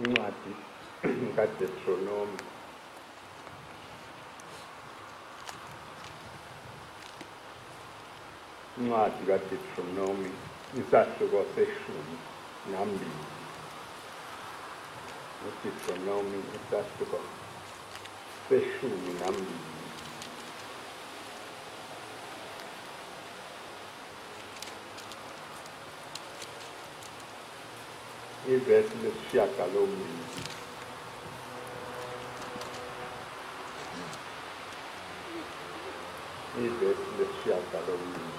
incwadi kaDeuteronomy incwadi kaDeuteronomy isahluko seshumi nambili uDeuteronomy isahluko seshumi nambili ivesi lesishiyagalombili ivesi lesishiyagalombili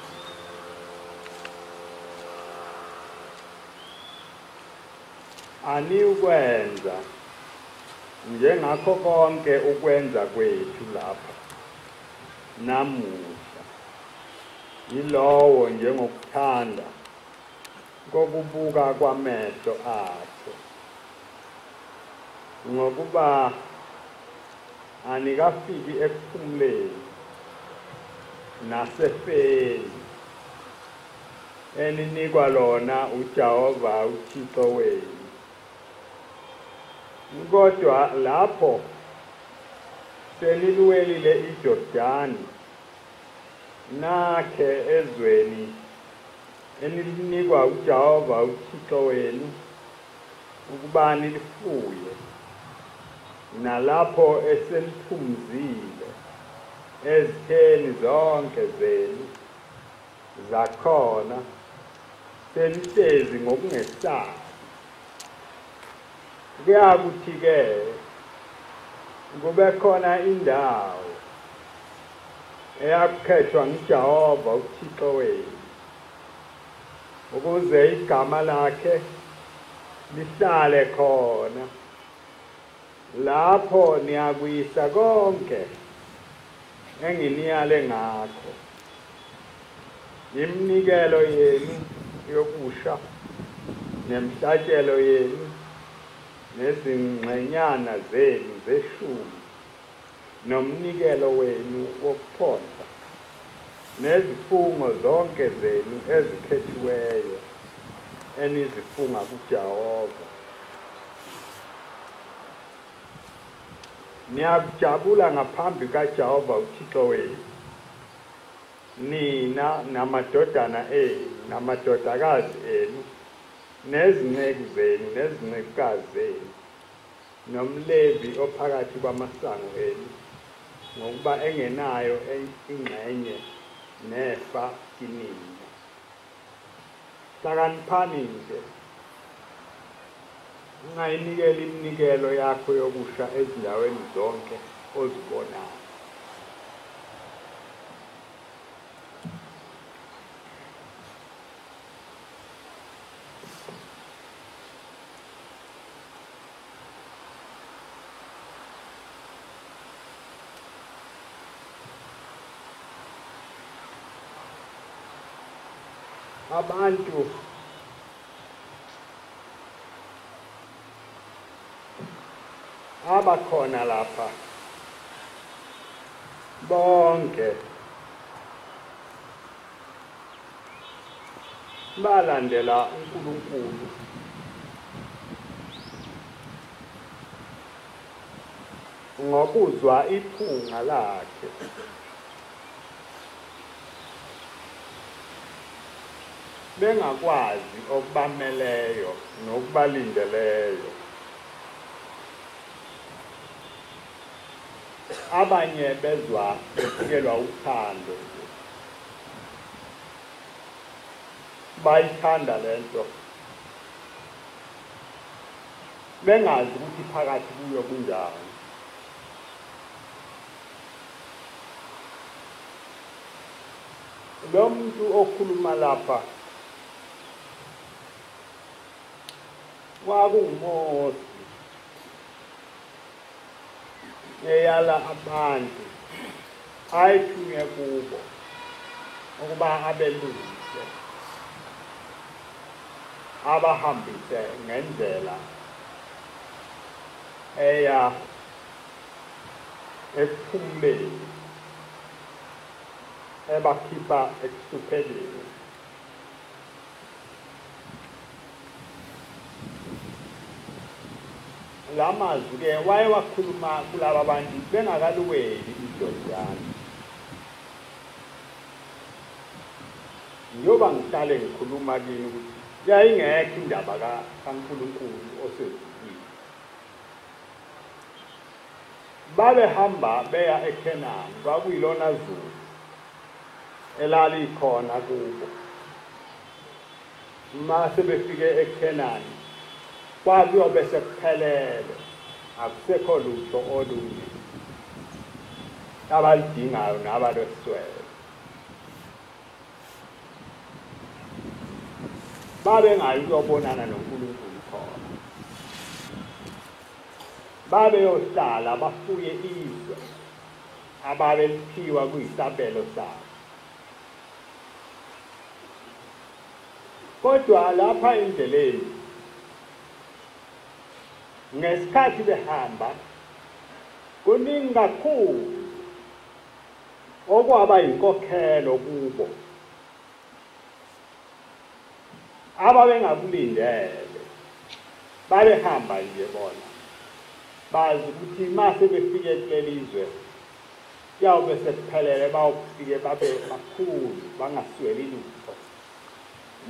ani ukwenza njengakho konke ukwenza kwethu lapha namuhla yilowo njengokuthanda kokubuka kwamehlo akhe ngokuba anikafiki ekuphumuleni nasefeni eninikwa lona uJehova uThixo wenu kodwa lapho seniluwelile iJordani nakhe ezweni enilinikwa uJehova uThixo wenu ukuba nilifuye nalapho eseniphumzile ezitheni zonke zenu zakhona senihlezi ngokungesabi kuyakuthi-ke kube khona indawo eyakukhethwa nguJehova uThixo wenu ukuze igama lakhe lihlale khona lapho niyakuyisa konke enginiyale ngakho iminikelo yenu yokusha nemhlatshelo yenu nezingxenyana zenu zeshumi nomnikelo wenu wokuphonsa nezifungo zonke zenu ezikhethiweyo enizifunga kuJehova niyakujabula ngaphambi kaJehova uThixo wenu nina namadodana enu namadodakazi enu nezinceku zenu nezincekukazi zenu nomlevi ophakathi kwamasango enu ngokuba engenayo ingxenye nefa kinina hlakaniphani nje ungayinikela iminikelo yakho yokusha ezindaweni zonke ozibonayo abantu abakhona lapha bonke balandela uNkulunkulu ngokuzwa iphunga lakhe bengakwazi okubameleyo nokubalindeleyo abanye bezwa befikelwa uthando bayithanda lento bengazi ukuthi phakathi kuyo kunjani lo muntu okhuluma lapha kwakunguMosi eyala abantu ayithunywe kubo ukuba abelungise abahambise ngendlela eya ekuphumuleni ebakhipha ekuhluphekeni lamazwi-ke wayewakhuluma kulaba bantu bengakaluweli iJordani. Njengoba ngihlale ngikhuluma kini ukuthi yayingekho indaba kaNkulunkulu osezulwini. Babehamba beya eKhenani, kwakuyilona zulu elalikhona kubo. Mase befike eKhenani kwakuyobe sekuphelele, akusekho lutho olunye abalidingayo nabalweswele. Babengayi ukuyobonana noNkulunkulu khona, babeyohlala bafuye izwe ababeliphiwa kuyisabelo sabo. Kodwa lapha endleleni ngesikhathi behamba kuningi kakhulu okwaba inkokhelo kubo ababengakulindele. Babehamba nje bona bazi ukuthi mase befike kuleli izwe kuyawube sekuphelele, bawufike babe makhulu bangasweli lutho.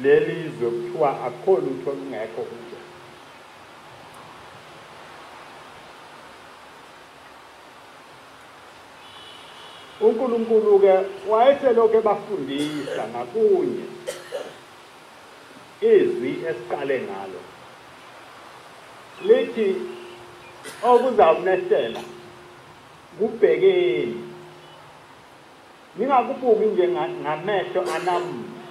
Leli izwe kuthiwa akho lutho olungekho kulo. uNkulunkulu-ke wayeselokhu ebafundisa ngakunye izwi esiqale ngalo lithi okuzawunehlela kubhekeni, ningakubuki nje ngamehlo anamuhla,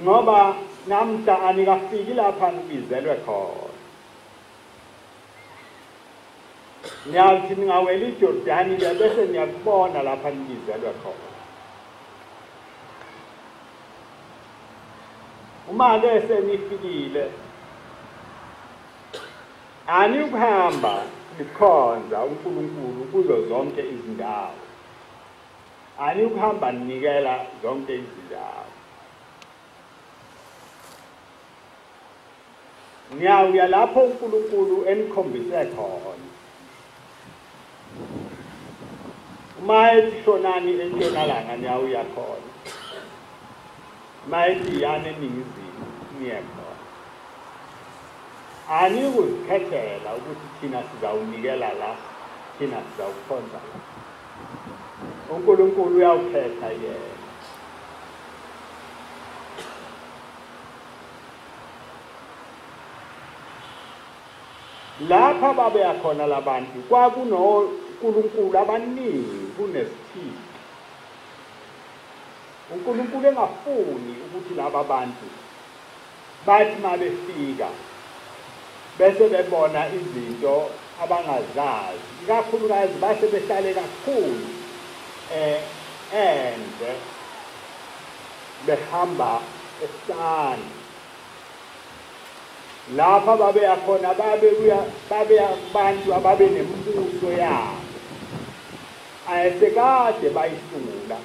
ngoba namhla anikafiki lapha nibizelwe khona. Niyathi ningawela iJordani bese niyakubona lapha nibizelwe khona. Uma-ke senifikile anikuhamba nikhonza uNkulunkulu kuzo zonke izindawo, anikuhamba ninikela zonke izindawo. Niyawuya lapho uNkulunkulu enikhombise khona. Uma ethi shonani entshonalanga niyawuya khona, uma ethi yana eningizimu niye khona. Anikuzikhethela ukuthi thina sizawunikela la, thina sizawukhonza la. uNkulunkulu uyawukhetha yena. Lapha babeya khona labantu kwakunoNkulunkulu abaningi kunesithixo. uNkulunkulu engafuni ukuthi laba bantu bathi mabefika bese bebona izinto abangazazi, ikakhulukazi base behlale kakhulu ende behamba esana. Lapha babeya khona babeya abantu ababe nemibuso yabo ayesekade bayisungula,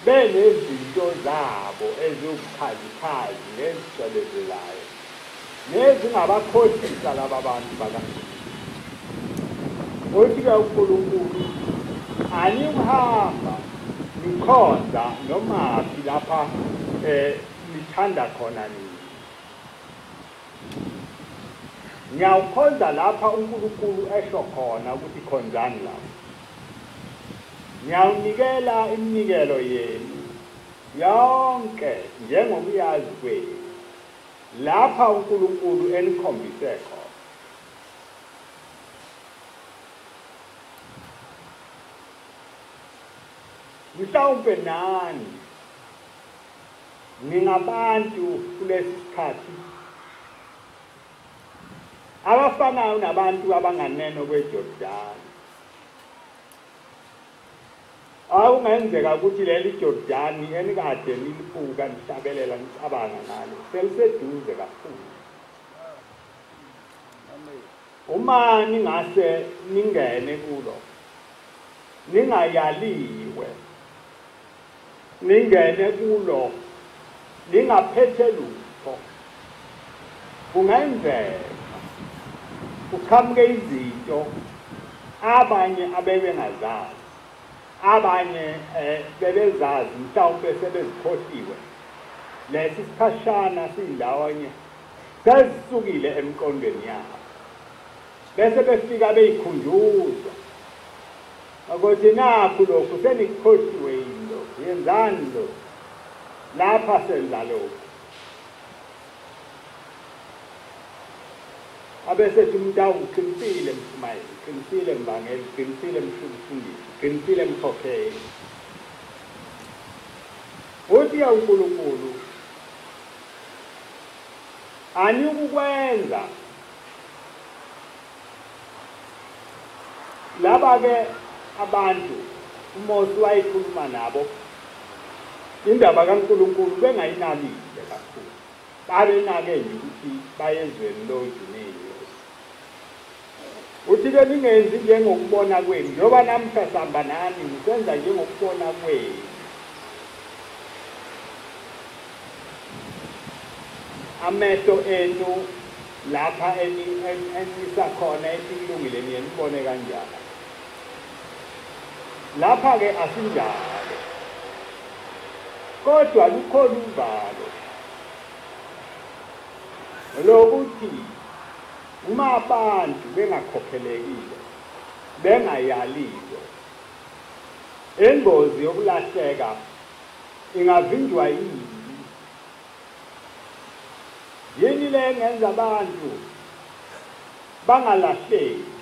benezinto zabo eziwubukhazikhazi nezicwebezelayo nezingabakhohlisa laba bantu bakaNkulunkulu. Othi-ke uNkulunkulu anikuhamba nikhonza nomaphi lapha nithanda khona nini. Ngiyawukhonza lapha uNkulunkulu esho khona ukuthi khonzani lapha. Ngiyawunikela iminikelo yenu yonke njengokuyazi kwenu lapha uNkulunkulu enikhombise khona. Mhlawumbe nani ningabantu kulesi sikhathi abafanayo nabantu abanganeno kweJordani. Awungenzeka ukuthi leli Jordani enikade nilibuka nihlabelela nicabanga ngalo seliseduze kakhulu. Uma ningase ningene kulo ningayaliwe, ningene kulo ningaphethe lutho, kungenzeka uqhamuke izinto abanye abebengazazi abanye bebezazi mhlawumbe sebezikhohliwe lesi sikhashana sindawonye sesisukile emqondweni yabo bese befika beyikhunjuzwa ukuthi nakho lokhu senikhohliwe yinto yenzani lo lapha senza lokhu abesethi umuntu awuqinisile mshumayeli qinisile mbangeli qinisile mfundisi qinisile mkhokheli uthi uNkulunkulu anyukukwenza laba-ke abantu uMosi wayikhuluma nabo indaba kaNkulunkulu bengayinakile kakhulu babenake nje ukuthi bayezweni lojuneni uthi-ke ningenzi njengokubona kwenu njengoba namhla sihamba nani nisenza njengokubona kwenu amehlo enu lapha enisakhona esilungile niye nibone kanjani lapha-ke asinjalo kodwa lukhona uvalo lokuthi uma abantu bengakhokhelekile bengayaliwe ingozi yokulahleka ingavinjwa yini le engenza abantu bangalahleki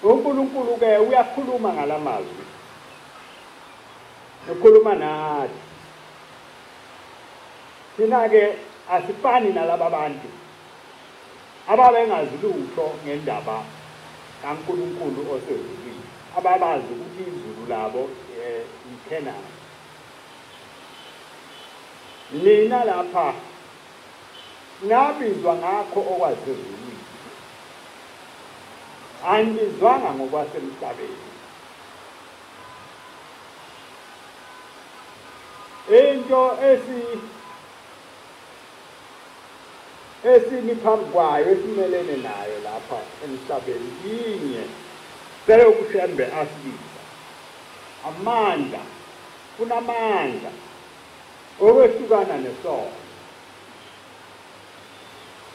uNkulunkulu-ke uyakhuluma ngalamazwi ukhuluma nathi thina-ke asifani nalaba bantu ababengazi lutho ngendaba kaNkulunkulu osezulwini ababazi ukuthi izulu labo iKhenani nina lapha nabizwa ngakho okwasezulwini anibizwanga ngokwasemhlabeni into esimi phambi kwayo esimelene nayo lapha emhlabeni inye seyokushembe asibisa amandla kunamandla okwehlukana nesono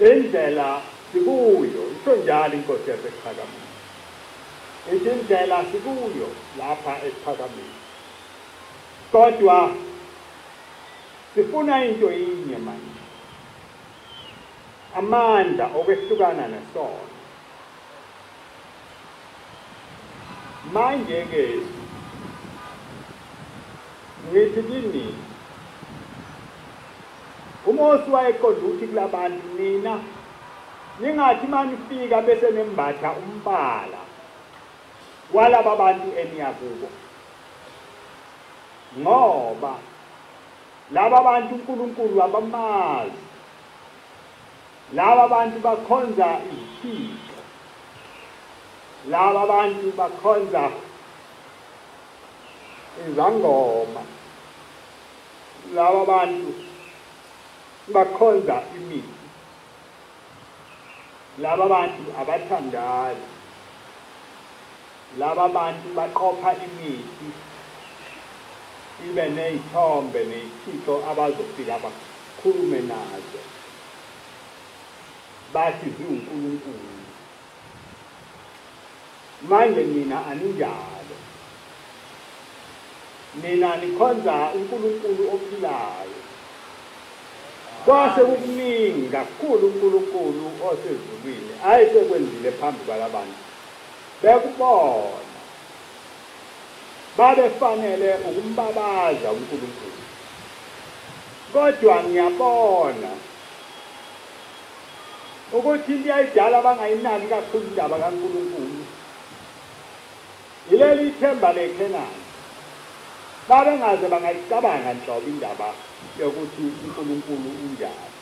indlela sikuyo isho njalo inkosi yasePhakamile ithi indlela sikuyo lapha ePhakamile kodwa sifuna into yinye manje amandla okwehlukana nesono manje-ke ngithi kini uMosi wayeqonda ukuthi kulabantu nina ningathi manifika bese nembatha umbala walaba bantu eniya kubo ngoba laba bantu uNkulunkulu abamazi laba bantu bakhonza izithixo laba bantu bakhonza izangoma laba bantu bakhonza imithi laba bantu abathandazi laba bantu baqopha imithi ibe ney'thombe ney'thixo abazofika bakhulume nazo bathi ziwuNkulunkulu manje nina aninjalo nina nikhonza uNkulunkulu ophilayo kwase kukuningi kakhulu uNkulunkulu osezulwini ayesekwenzile phambi kwalabantu bekubona babefanele ukumbabaza uNkulunkulu kodwa ngiyabona ukuthi into ayidala bangayinaki kakhulu indaba kaNkulunkulu ileli themba leKhenani babengaze bangayicabanga nhlobo indaba yokuthi uNkulunkulu unjani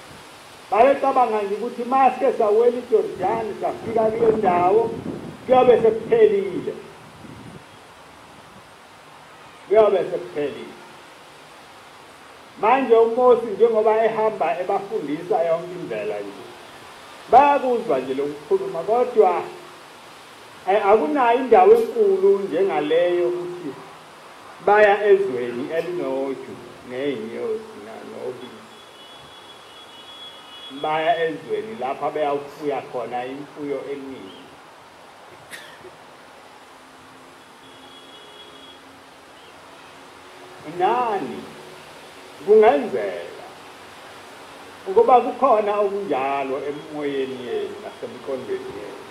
babecabanga nje ukuthi masike sawela iJordani safika kule ndawo kuyobe sekuphelile manje uMosi njengoba ehamba ebafundisa yonke indlela nje bayakuzwa nje lokukhuluma kodwa akunayo indawo enkulu njengaleyo ukuthi baya ezweni elinoju ney'nyosi nobisi baya ezweni lapha beyawufuya khona imfuyo eningi. Nani kungenzeka ukuba kukhona okunjalo emoyeni yenu nasemqondweni yenu,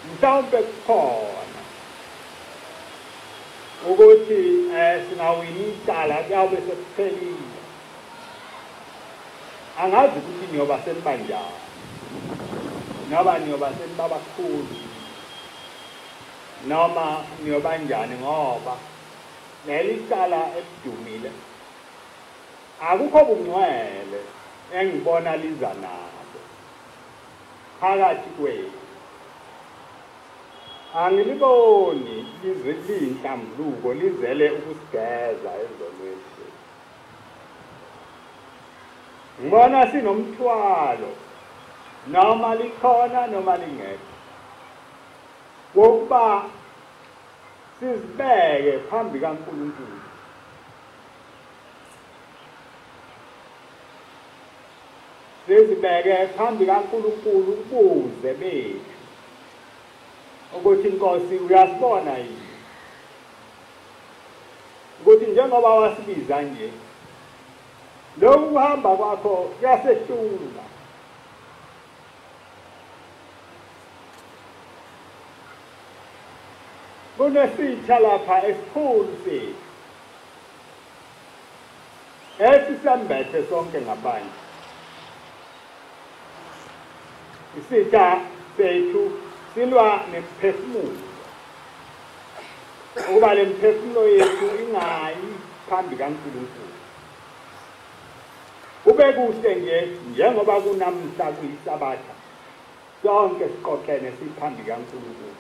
mhlawumbe kukhona ukuthi singawini icala kuyawube sekuphelile. Angazi ukuthi niyoba senibanjani noma niyoba senibabakhulu noma niyobanjani, ngoba leli cala elidumile akukho bungcwele engibona liza nabo phakathi kwenu. Angiliboni liyinhlambuluko lizele ukusigeza ezonweni. Ngibona sinomthwalo noma likhona noma lingekho wokuba sizibeke phambi kaNkulunkulu. Sizibeke phambi kaNkulunkulu ubuze bethu ukuthi Nkosi uyasibona yini, ukuthi njengoba wasibiza nje lokhu kuhamba kwakho kuyasehlula. Kunesitha lapha esikhulu sethu esisembethe sonke ngaphandle. Isitha sethu silwa nemphefumulo ukuba le mphefumulo yethu ingayi phambi kaNkulunkulu. Kube kuhle nje njengoba kunamhla kuyisabatha sonke siqoqene siphambi kaNkulunkulu.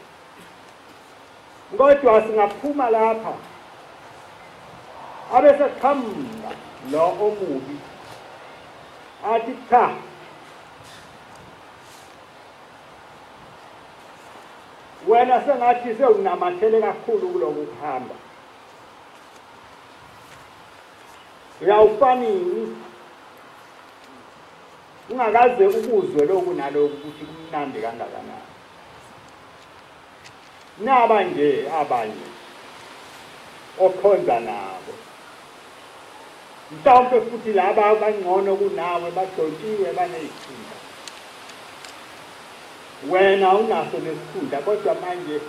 Kodwa singaphuma lapha abese qhamuka lo omubi athi cha, wena sengathi sewunamathele kakhulu kuloku kuhamba, uyawufanini ungakaze ukuzwe lokhu nalokhu ukuthi kumnandi kangakanani. Naba nje abanye okhonza nabo, mhlawumbe futhi laba abangcono kunawe badontiwe baney'khunda, wena unaso lesikhunda kodwa manje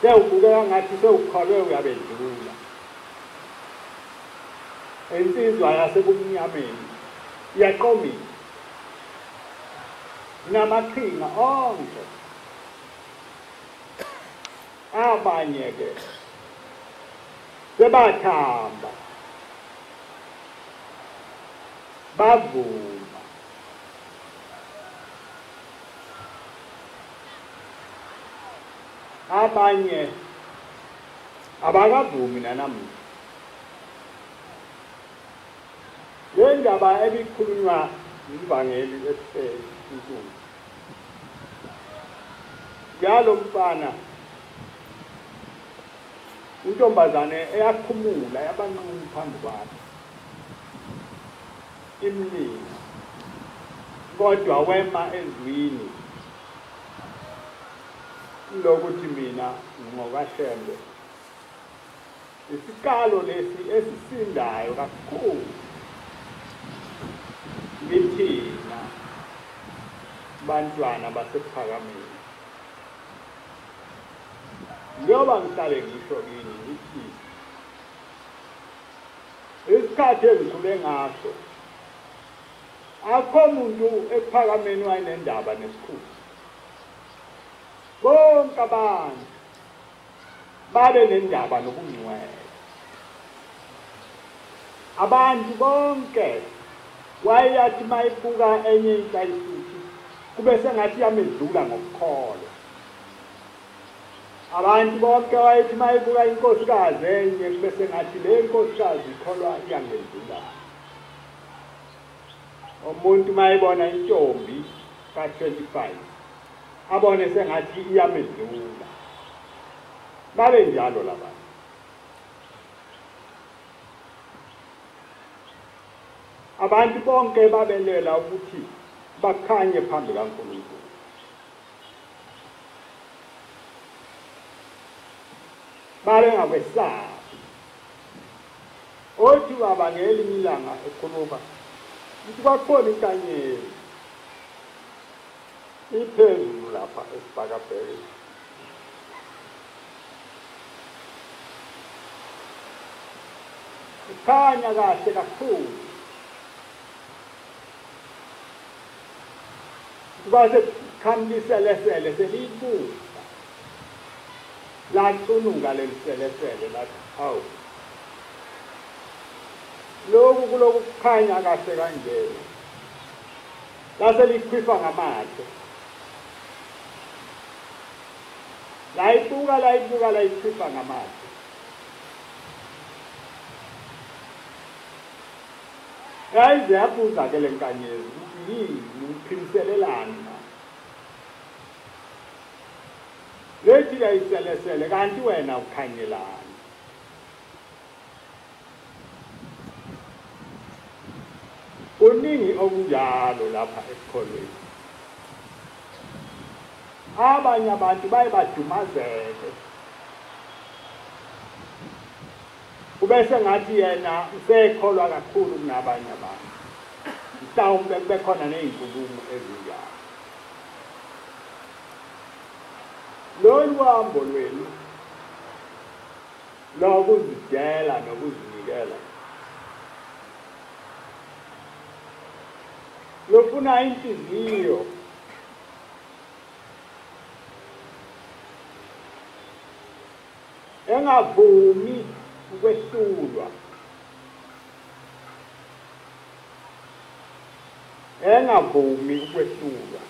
sewubukeka ngathi sewukholwe uyabedlula. Insizwa yasebumnyameni iyaqomisa namaqhinga onke. Abanye ke sebathamba bavuma, abanye abakavumi nanamuhla. Le ndaba ebikhulunywa yivangeli esinkulu yalo mfana intombazane eyakhumula yabanqunu phambi kwakhe imlilo, kodwa wema ezwini lokuthi mina ngokaHlembe isikalo lesi esisindayo kakhulu ngithina bantwana basephakameni. Njengoba ngihlale ngisho kini ngithi isikhathi engikhule ngaso akho muntu ephakameni wayenendaba nesikhulu. Bonke abantu babe nendaba nobungcwele. Abantu bonke wayeyathi mayibuka enye inhlayisuthi kube sengathi yamedlula ngokukholwa. abantu bonke wayethi mayibuka inkosikazi enye bese ngathi le nkosikazi ikholwa iyangedlula. Umuntu mayibona intombi ka-25 abone sengathi iyamedlula. Babe njalo labantu. Abantu bonke babelela ukuthi bakhanye phambi kaNkulunkulu. Babe ngakwesabi. Othi baba ngelinye ilanga ekhuluma ukuthi kwakhona inkanyezi iphezulu lapha esibhakabheke. Ikhanya kahle kakhulu. Kwase khamliselesele selibuka. Lacunuka leliselesele lathi hawu. Lokhu kuloku kukhanya kahle kanjena. Lase likhwifa ngamathe. Layibuka layikhwifa ngamathe. Yayize yabuza ke lenkanyezi ukuthi yini uphiliselelani na. Lethi yayiselesele kanti wena ukhanyelani. Uningi okunjalo lapha esikholweni. Abanye abantu baye badumazeke. Ubese ngathi yena usekholwa kakhulu kunabanye abantu. Mhlawumbe bekhona nezinkulumo ezinjalo. Lolu hambo lwenu lokuzidela nokuzinikela lufuna inhliziyo engavumi ukwehlulwa, engavumi ukwehlulwa.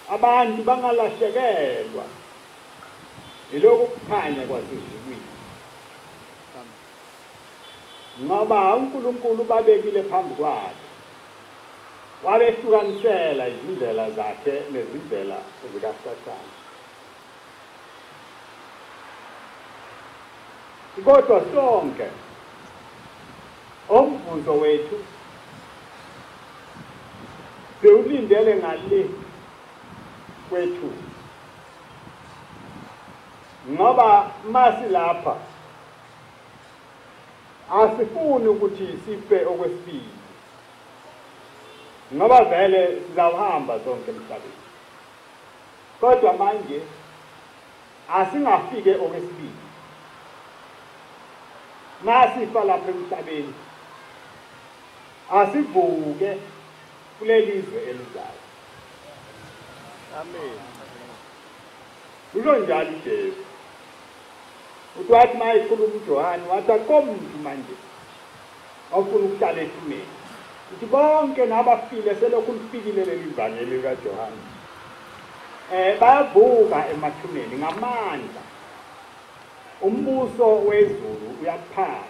Abantu bangalahlekelwa ilokhu kukhanya kwasezulwini. Ngoba uNkulunkulu babekile phambi kwakhe. Wabehlukanisela izindlela zakhe nezindlela zikaSathane. Kodwa sonke umvuzo wethu siwulindele ngale kwethu. Ngoba masi lapha asifuni ukuthi sife okwesibili. Ngoba vele sizawuhamba sonke emhlabeni. Kodwa manje asingafike okwesibili. Masifa lapha emhlabeni asivuke kulelizwe elizayo. Amen. Kusho njalo uJesu. Uthi wathi mayikhuluma uJohane wathi akomuntu manje ofuna ukuhlala ethuneni. Uthi bonke nabafile selokhu lifikile leli ivangeli likaJohane. Bayavuka emathuneni ngamandla. Umbuso wezulu uyaphanga.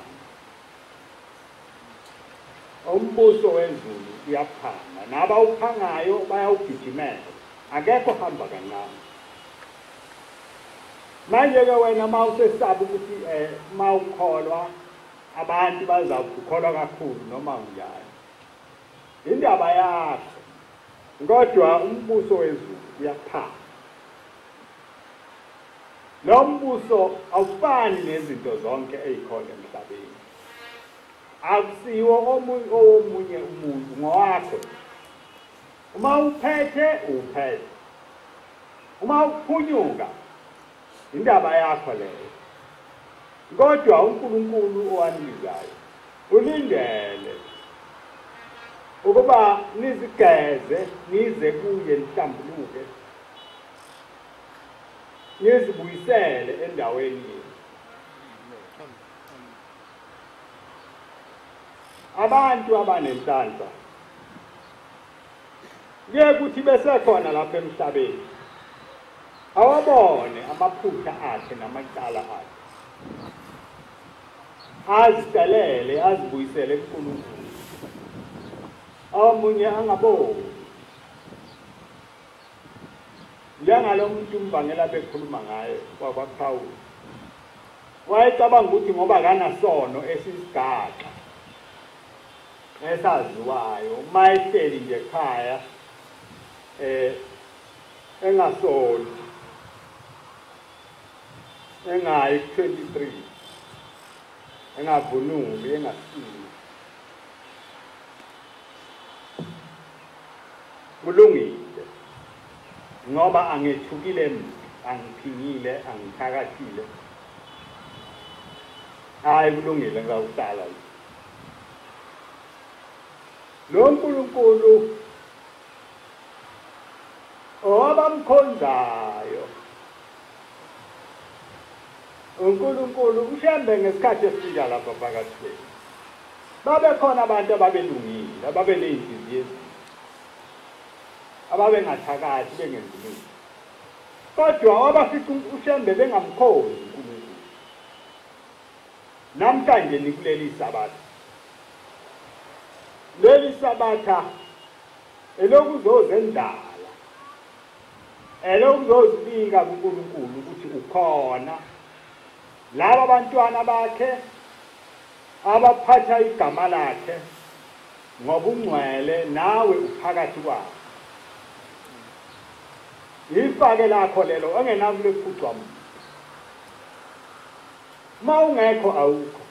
Umbuso wezulu uyaphanga. Nabawuphangayo bayawugijimela. Akekho hamba kancane. Manje ke wena mawusesaba ukuthi mawukholwa abantu bazakukholwa kakhulu noma njani. Indaba yakho. Kodwa umbuso wezulu uyaphanga. Lo mbuso awufani nezinto zonke ezikhona emhlabeni. Akusiwo omunye umuntu ngowakho. Uma uphethe uphethe. Uma uphunyuka indaba yakho leyo. Kodwa uNkulunkulu owanizayo ulindele ukuba nizigeze nize kuye nihlambuluke. Nizibuyisele endaweni yenu. Abantu abanenhlanhla kuye kuthi besekhona lapha emhlabeni awabone amaphutha akhe namacala akhe azicelele azibuyisele kuNkulunkulu omunye angaboni njengalo muntu umbangela bekhuluma ngaye kwaPawulu wayecabanga ukuthi ngoba akanasono esisigaxa esaziwayo uma ehleli nje ekhaya engasoni engayi 23 engavunuli engasili kulungile ngoba angethukile angiphingile angithakathile hayi kulungile ngawuhlala lo nkulunkulu owabamkhonzayo uNkulunkulu ushembe ngesikhathi esifika lapha phakathi kwethu babe khona abantu ababelungile ababeney'nhliziyo ababengathakathi bengenzi lutho kodwa wabafica ushembe bengamkhonzi uNkulunkulu namhlanje nikuleli sabatha leli sabatha elokuzozendala elokuzozibika kuNkulunkulu ukuthi ukhona laba bantwana bakhe abaphatha igama lakhe ngobungcwele nawe uphakathi kwabo ifake lakho lelo engenakule mawungekho awukho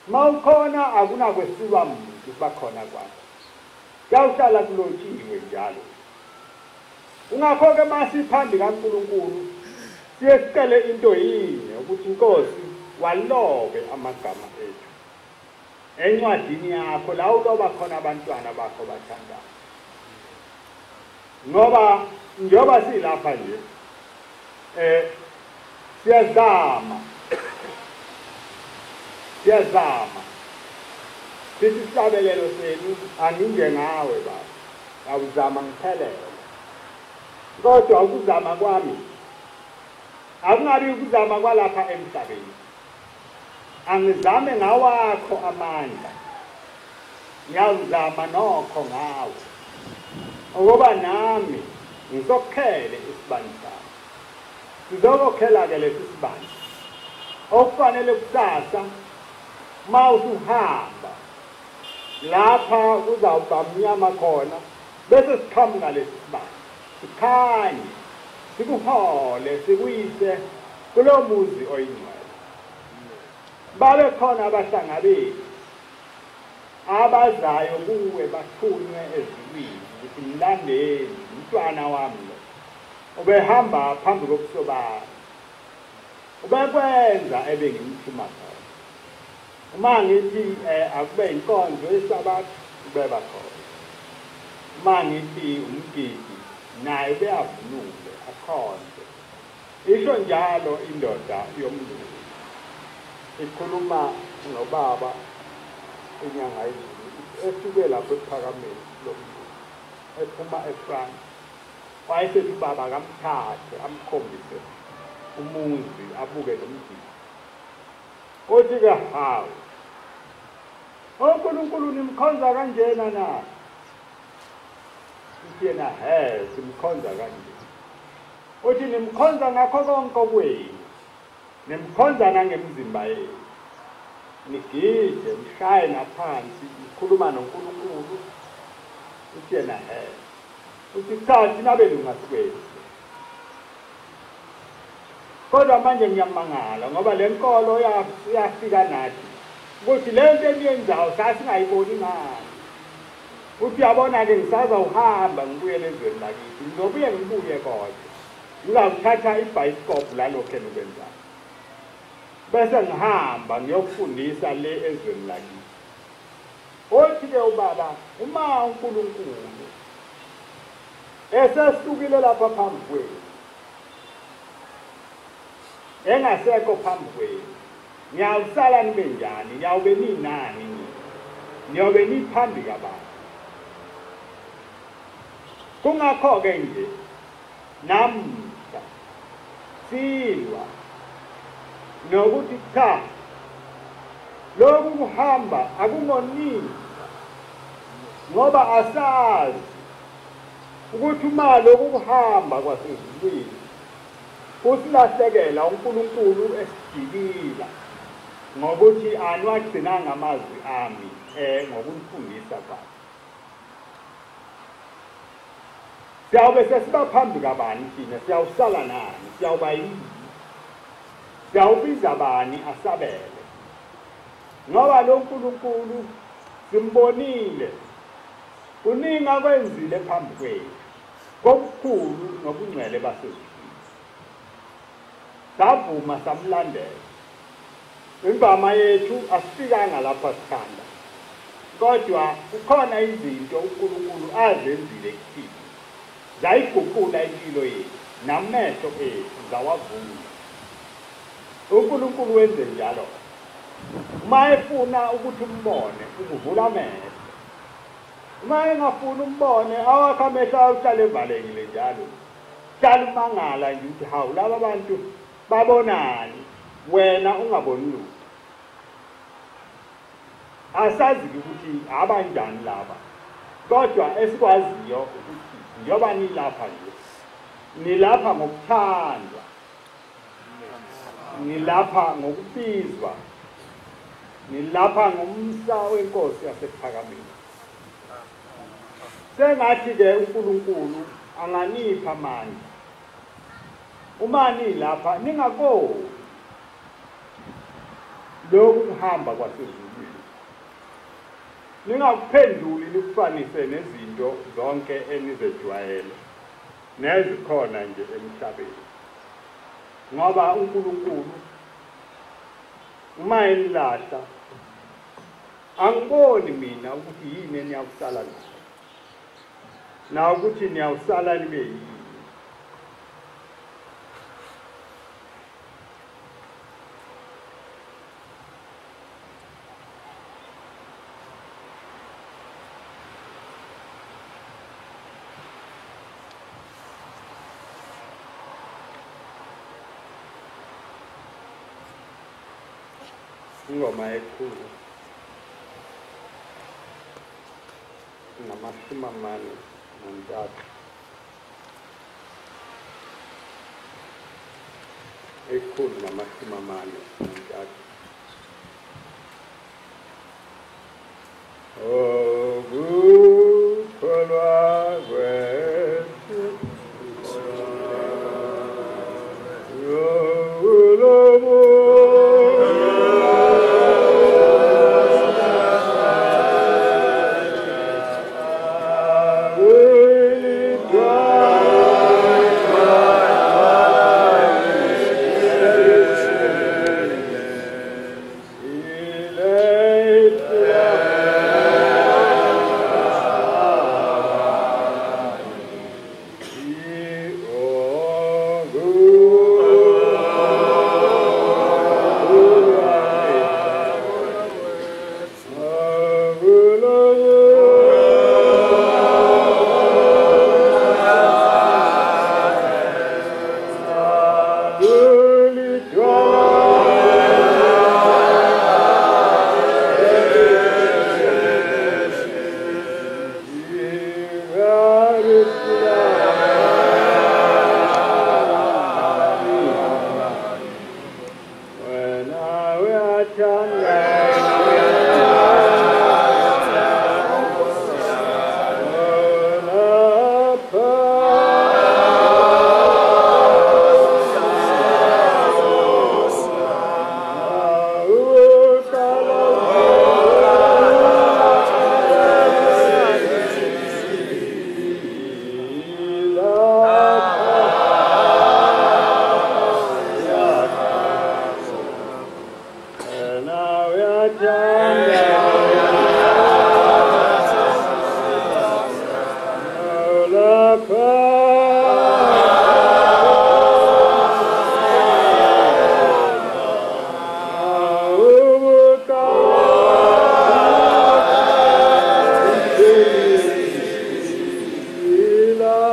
mawukhona akunakwesiwa muntu bakhona kwakho kuyawuhlala kulotshiwe njalo ungakho-ke masiphambi kaNkulunkulu siye sicele into yinye ukuthi Nkosi walobe amagama ethu encwadini yakho la uloba khona abantwana bakho bathandayo ngoba njengoba silapha nje siyazama sithi isabelelo senu anginje ngawe baba awuzama ngiphelele kodwa ukuzama kwami akungabi ukuzama kwalapha emhlabeni angizame ngawakho amandla ngiyazama nokho ngawo ngoba nami ngizokhele isibani sami sizokokhela-ke lesi sibani okufanele kusasa ma usuhamba lapha kuzawuba mnyama khona bese siqhamuka lesi sibani sikhanye sikuhole sikuyise kulo muzi oyingcwele babe khona abahlangabeli abazayo kuwe bathunywe ezulwini ukuthi mlandeli umntwana wami lo ubehamba phambi kobuso bami ubekwenza ebengimthuma khona uma ngithi akube inkonzo yesabatha ubeba khona uma ngithi umgidi naye ubeyavunule akhonze isho njalo indoda yomndeni ikhuluma nobaba inyanga yezulu esuke lapho ephakameni lomndeni ephuma eFrance wayesethi ubaba kamthathe amkhombise umuzi abuke nomgidi othi-ke hawu uNkulunkulu nimkhonza kanjena na uthi yena simkhonza kanje uthi nimkhonza ngakho konke kwenu nimkhonza nangemzimba yenu nigide mshaye naphansi nikhuluma noNkulunkulu uthi yena uthi cha thina belungu asikwenzi kodwa manje ngiyamangala ngoba le nkolo yafika nathi ukuthi le nto eniyenzayo sasingayiboni ngani uthi yabona-ke ngisazawuhamba ngibuyele ezweni lakithi ngizobuye ngibuye kodwa ngizawuthatha ibhayisikobhu lalokhu enikwenzayo bese ngihamba ngiyokufundisa le ezweni lakithi othi-ke ubaba uma uNkulunkulu esesukile lapha phambi kwenu engasekho phambi kwenu ngiyawusala nibe njani niyawube ninani niyobe niphambi kabantu kungakho-ke nje namhla silwa nokuthi cha lokhu kuhamba akungonini ngoba asazi ukuthi uma lokhu kuhamba kwasezulwini kusilahlekela uNkulunkulu esidikila ngokuthi aniwagcinanga amazwi ami ngokunifundisa kwakhe. Siyawube sesiba phambi kabani thina, siyawusala nani, siyawuba yini, siyawubiza bani asabele ngoba lo Nkulunkulu simbonile kuningi akwenzile phambi kwethu kokukhulu nobungcwele basezulwini. Savuma samlandela. Imvama yethu asifikanga lapha sikhanda, kodwa kukhona izinto uNkulunkulu azenzile kuthina zayiguqula impilo yethu namehlo ethu zawavula. uNkulunkulu wenze njalo uma efuna ukuthi umbone ukuvula amehlo, uma engafuni umbone awakho amehlo awuhlale evalekile njalo, hlala umangala nje ukuthi hawu laba bantu babonani wena ungaboni lutho. Asazi ukuthi abanjani laba, kodwa esikwaziyo ukuthi njengoba nilapha nje, nilapha ngokuthandwa, nilapha ngokubizwa, nilapha ngomsa wenkosi yasephakameni. Sengathi-ke uNkulunkulu anganipha amandla uma nilapha ningakoni lokhu kuhamba kwasezulwini, ningakuphenduli nikufanise nezinto zonke enizejwayele nezikhona nje emhlabeni, ngoba uNkulunkulu uma enilahla angiboni mina ukuthi yini eniyakusala nayo na ukuthi niyawusala nibe yini. Ingoma ekhulu namashumi amane nantathu ekhulu namashumi amane nantathu. Okukholwa kwethu love.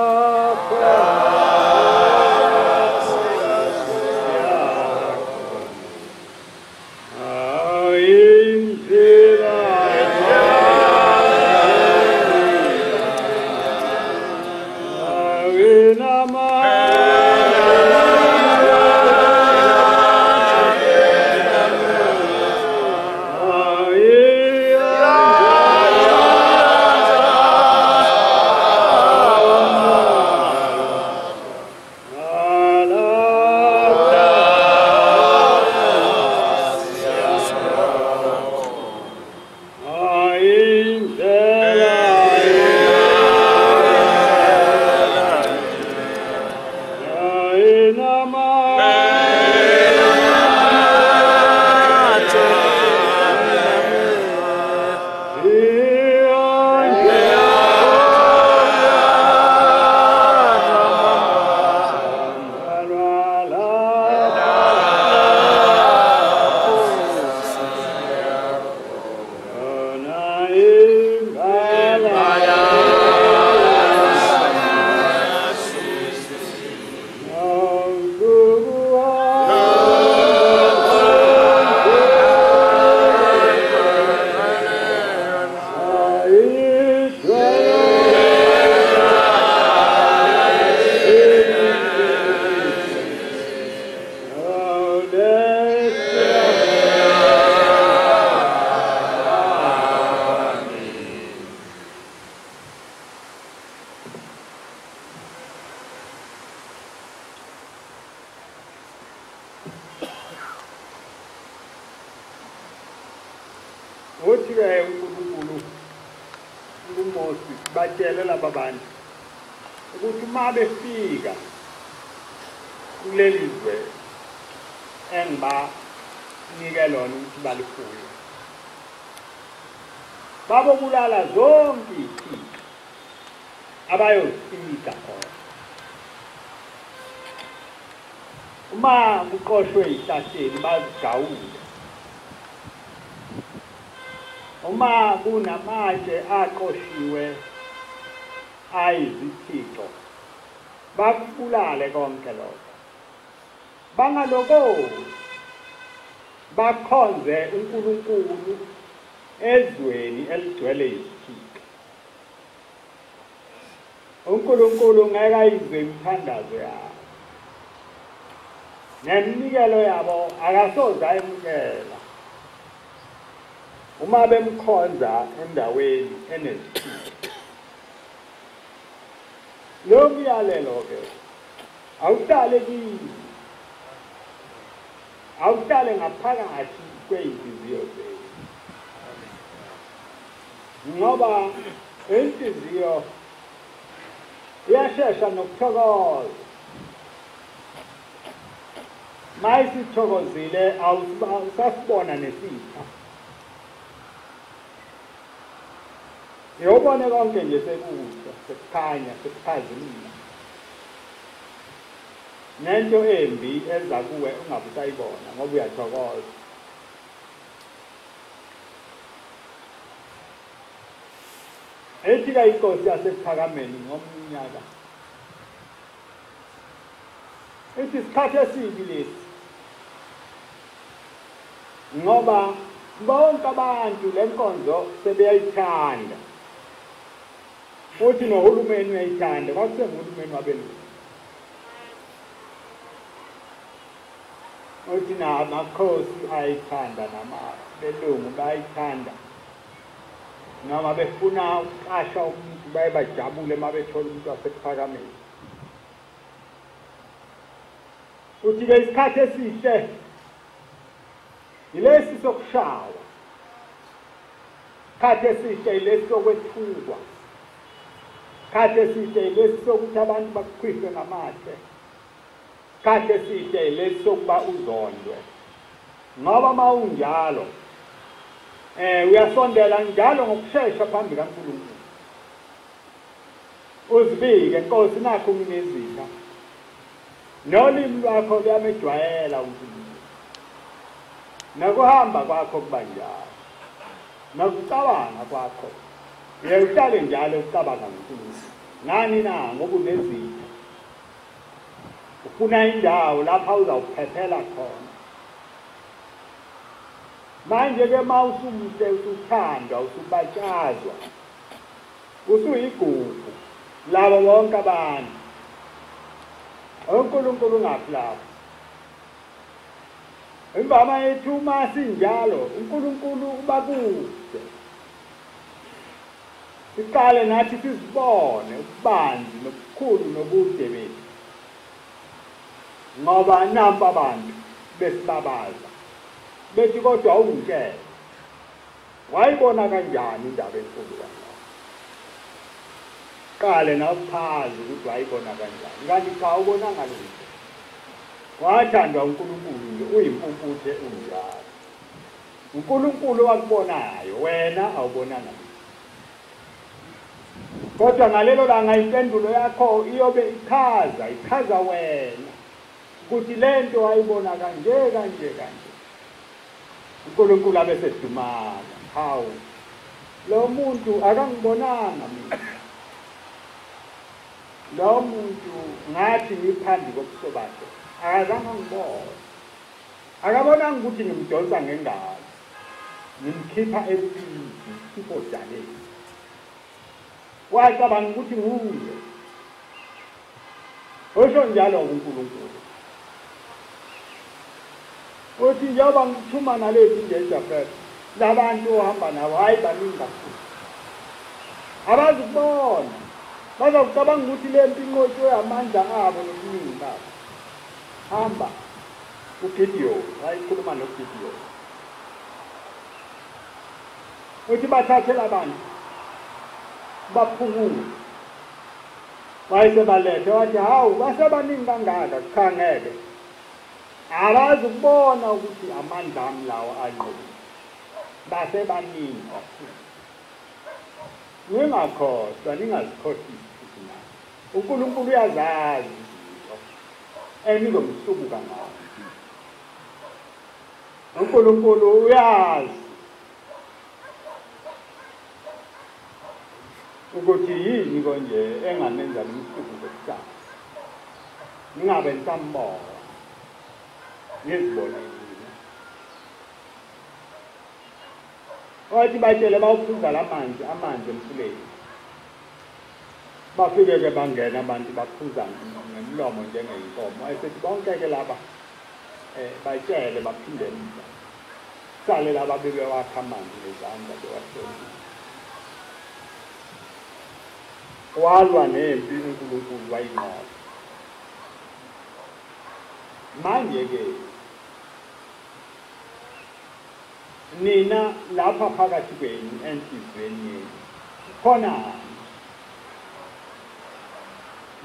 Uthi-ke uNkulunkulu uMose batshele laba bantu ukuthi uma befika kuleli zwe engibanike lona ukuthi balifuye babobulala zonke izithixo abayozifika khona. Uma kuqoshwe ihlahleni bazigawule, uma kunamatshe aqoshiwe ayizithixo bakubulale konke lokho, bangalokozi bakhonze uNkulunkulu ezweni eligcwele izithixo. uNkulunkulu ngeke ayizwe imithandazo yabo, neminikelo yabo akasoze ayemukela uma bemkhonza endaweni enezithixo. Lo myalelo-ke awuhlale kimi, awuhlale ngaphakathi kwey'nhliziyo zenu, ngoba inhliziyo iyashesha nokuthokoza. Mayisithokozile awusasibona nesitha, yobone konke nje sekuhle, sekukhanya, sekukhazimula. Nento embi eza kuwe ungabe usayibona ngoba uyathokoza. Ethi-ke inkosi yasePhakameni ngomnyaka ithi isikhathi esibi lesi, ngoba bonke abantu le nkonzo sebeyayithanda futhi nohulumeni uyayithanda. Kwakusenguhulumeni wabelungu, uthi namakhosi ayithanda, namabelungu bayayithanda, noma befuna ukuqasha umuntu baye bajabule uma bethola umuntu wasePhakameni. Uthi-ke isikhathi esihle yilesi sokushawa, isikhathi esihle yilesi sokwethulwa, isikhathi esihle yilesi sokuthi abantu bakukhwihwe ngamahle, isikhathi esihle yilesi sokuba uzondwe. Ngoba uma unjalo uyasondela njalo ngokushesha phambi kaNkulunkulu, uzibike, Nkosi nakho nginezitha, nolimi lwakho luyamejwayela uNkulunkulu, nokuhamba kwakho kuba njalo, nokucabanga kwakho uhlale njalo ucabanga ngoNkulunkulu. Ngani na? Ngoba unezitha, ufuna indawo lapha uzawuphephela khona. manje-ke uma usumuhle usuthandwa usubatshazwa usuyigugu labo bonke abantu uNkulunkulu ungaphi lapho imvama yethu uma sinjalo uNkulunkulu uba kude siqale nathi sizibone ububanzi nobukhulu nobude bethu ngoba nampa abantu besibabaza bethi kodwa ungitshela wayibona kanjani indaba enkulu kangaka qale nawuphazi ukuthi wayibona kanjani kanti cha ubonanga lutho wathandwa uNkulunkulu nje uyimpumputhe unjalo uNkulunkulu wakubonayo wena awubonanga kodwa ngalelo langa impendulo yakho iyobe ichaza wena ukuthi lento wayibona kanje uNkulunkulu abesedumala hawu lo muntu akangibonanga mina lo muntu ngathi ngiphambi kobuso bakhe akazange ngibone akabonanga ukuthi ngimdonsa ngengazi ngimkhipha empini ngimkhipha odaleni wacabanga ukuthi nguye osho njalo uNkulunkulu uthi njengoba ngithuma nalezi ngeJafet labantu ohamba nabo hayi baningi kakhulu abazukubona bazokucabanga ukuthi le mpi inqotshwe amandla abo nokuningi babo hamba uGideon wayikhuluma noGideon uthi bathathe labantu baphumule wayesebalethe wathi hawu basebaningi kangaka cha ngeke abazi ukubona ukuthi amandla ami lawo anqobile basebaningi ningakhohlwa ningazikhohlisi futhi naye uNkulunkulu uyazazi izinto enizomsubuka ngazo uNkulunkulu uyazi ukuthi yini konje engamenza nomsuku zokusasa ningabe nisambola ngizibonile wathi batshele bawuphuza amanzi emfuleni bafike-ke bangena abantu baphuza ngemlomo njengeyinkomo esethi bonke-ke laba batshele baphinde emva sale laba bewakha amanzi ngezandla bewahlolile walwa nempi uNkulunkulu wayinqoba manje-ke nina lapha phakathi kwenu enhliziyweni yenu khonani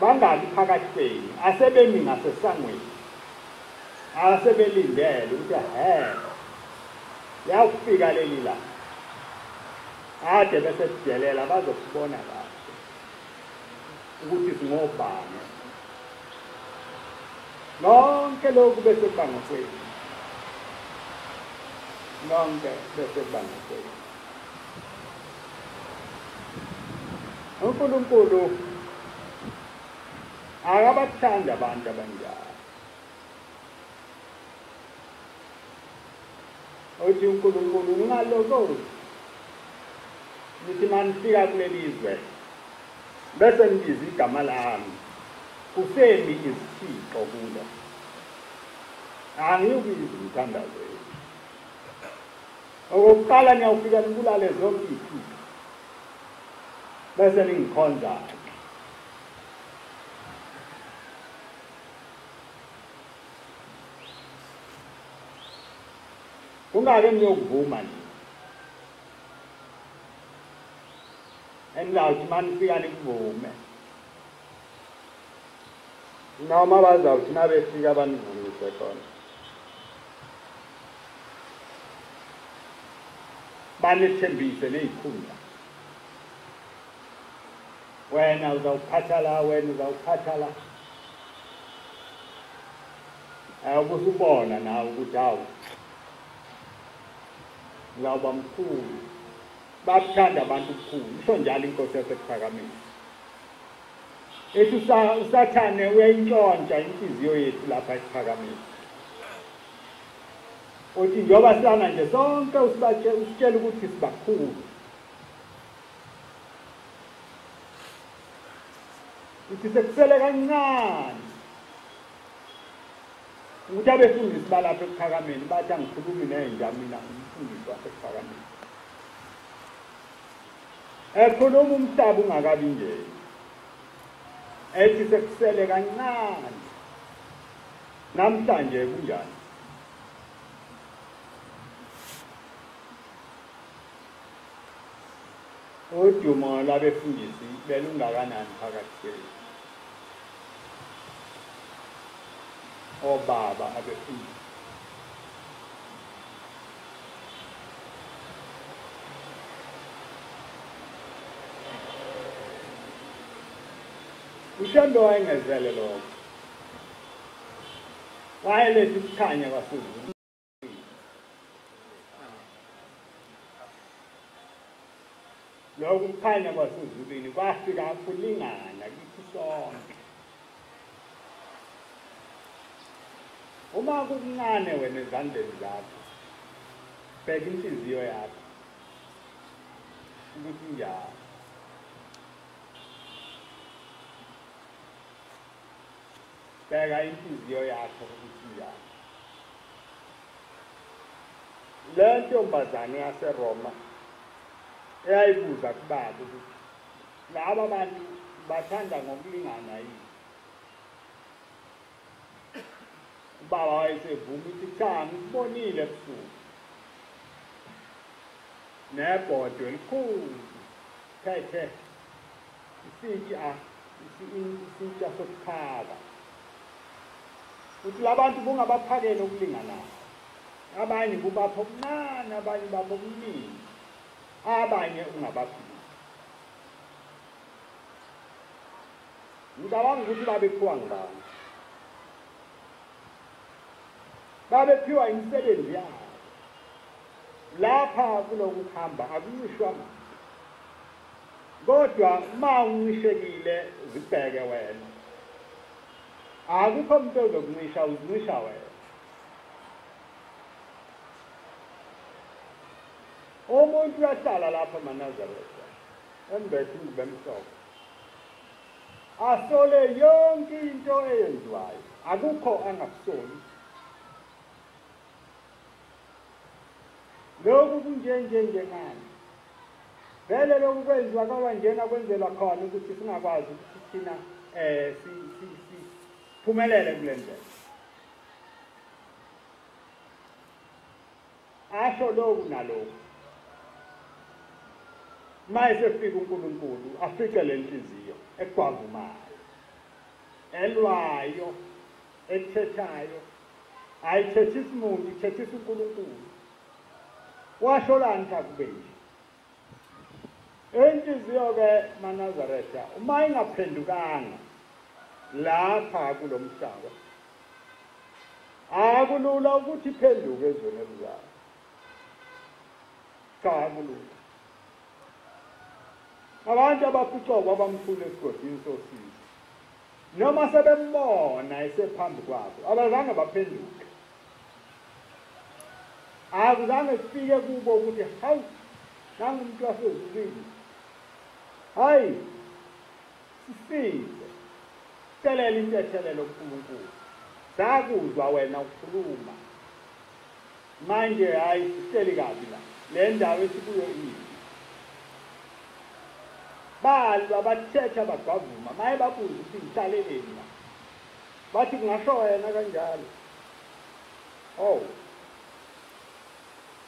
bangabi phakathi kwenu asebemi ngasesangweni asebelindele ukuthi yawufika leli la ade bese sidelela bazosibona kahle ukuthi singobani lonke lokhu bese banga kwenu lonke bese banga kwenu uNkulunkulu akabathanda abantu abanjalo uthi uNkulunkulu ungalokozi nithi manifika kuleli zwe bese nibiza igama lami kusemi izithixo kulo angiyubiza umthandazo wethu okokuqala ngiyawufika nibulale zonke izithixo bese ningikhonza kungake ngiyokuvuma nje engilawuthi manifika nikuvume noma bazawuthi nabefika banivumise khona banithembise neyikhundla wena uzawuphatha la wena uzawuphatha la ubusubona nawe ukuthi hawu ngawuba mkhulu bakuthanda abantu kukhulu isho njalo inkosi yasekuphakamisa ethi usathane uyayintshontsha inhliziyo yethu lapha esiphakamisa uthi njengoba silana nje sonke usitshela ukuthi sibakhulu uthi sekusele kancane ukuthi abefundisi balapha ePhakameni bathi angikhulumi nenja mina umfundisi wasePhakameni ekhuluma umhlaba ungakabi nje ethi sekusele kancane namhlanje kunjani udumo lwabefundisi belungakanani phakathi kwethu obaba abefundisi uShembe wayengezele lokho wayeletha ukukhanya kwaSizulu lokho ukukhanya kwaSizulwini kwafika kulingana kithi sonke uma kukuncane wena ezandleni zakho bheka inhliziyo yakho ukuthi njalo bheka inhliziyo yakho ukuthi njalo le ntombazane yaseRoma eyayibuza kubaba ukuthi laba bantu bathanda ngokulingana yini ubaba wayesevuma ukuthi cha ngikubonile ebusuku nebhodo elikhulu phethe isitsha sokuphaka uthi labantu bungabaphakela okulinganayo abanye kubapha okuncane abanye bapha okuningi abanye ungabaphiwa ngicabanga ukuthi babephiwa ngibani babephiwa imisebenzi yabo lapha kulokuhamba akuncishwa kodwa uma uncishekile zibheke wena akukho umuntu ozokuncisha uzincisha wena umuntu uyahlala lapha eManazaretha embethe ingubo emhlophe asole yonke into eyenziwayo akukho angakusoli lokhu kunjenjengengani vele lokhu kwenziwa kwabanjena kwenzelwa khona ukuthi singakwazi ukuthi thina siphumelele kule ndlela asho lokhu nalokhu mayesefika uNkulunkulu afike le nhliziyo ekwavumayo elwayo ethethayo ayithethisi umuntu ithethisa uNkulunkulu washo lani kakube nje inhliziyo-ke Manazaretha uma ingaphendukanga lapha kulomhlaba akulula ukuthi iphenduke ezweni elizayo cha akulula abantu abafucoko abamthula esigodini sosizi noma sebembona esephambi kwabo abazange baphenduke akuzange sifike kubo ukuthi hawu nangumuntu wasezulwini hayi sifike celela intethelelo kuNkulunkulu sakuzwa wena ukukhuluma manje hayi sihleli kabi la le ndawo esikuyo iyi balwa bathetha bagwavuma maye babuza ukuthi ngihlaleleni la bathi kungasho wena kanjalo oh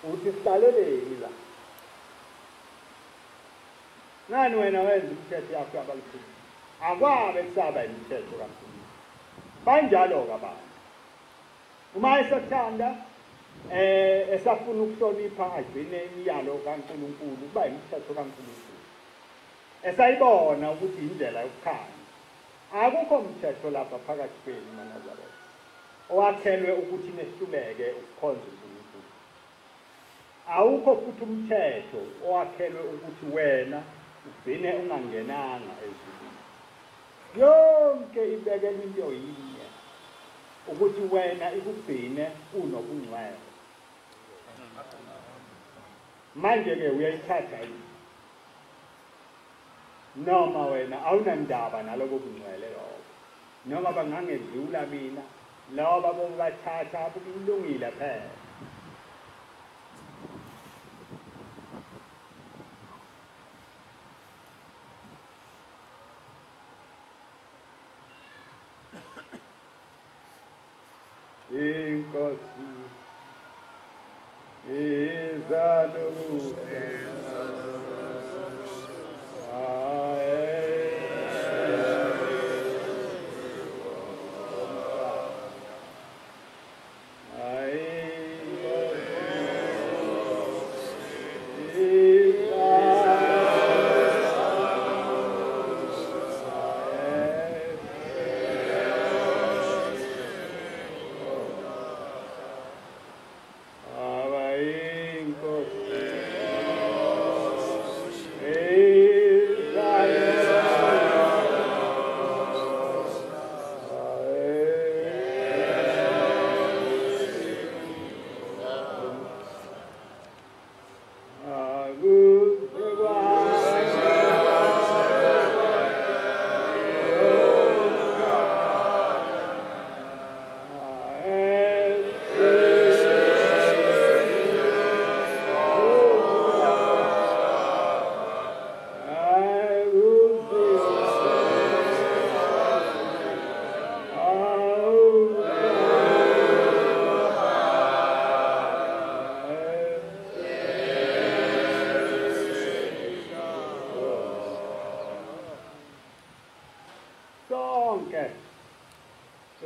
uthi sihlaleleni la nani wena wenza imithetho yakho yabalukhulu akwabe kusaba imithetho kaNkulunkulu banjalo-ke abantu uma esethanda esafuna ukuhlonipha agcine imiyalo kaNkulunkulu kuba imithetho kaNkulunkulu esayibona ukuthi indlela yokukhanya akukho mthetho lapha phakathi kwenu Manazaretha owakhelwe ukuthi nehluleke ukukhonza uNkulunkulu awukho futhi umthetho owakhelwe ukuthi wena ugcine ungangenanga ezulwini yonke ibekela into yinye ukuthi wena ikugcine unobungcwele manje-ke uyayithatha yini noma wena awunandaba naloko kungcwele lokho noma bangangedlula mina loba bobathatha kulungile phela Inkosi izalute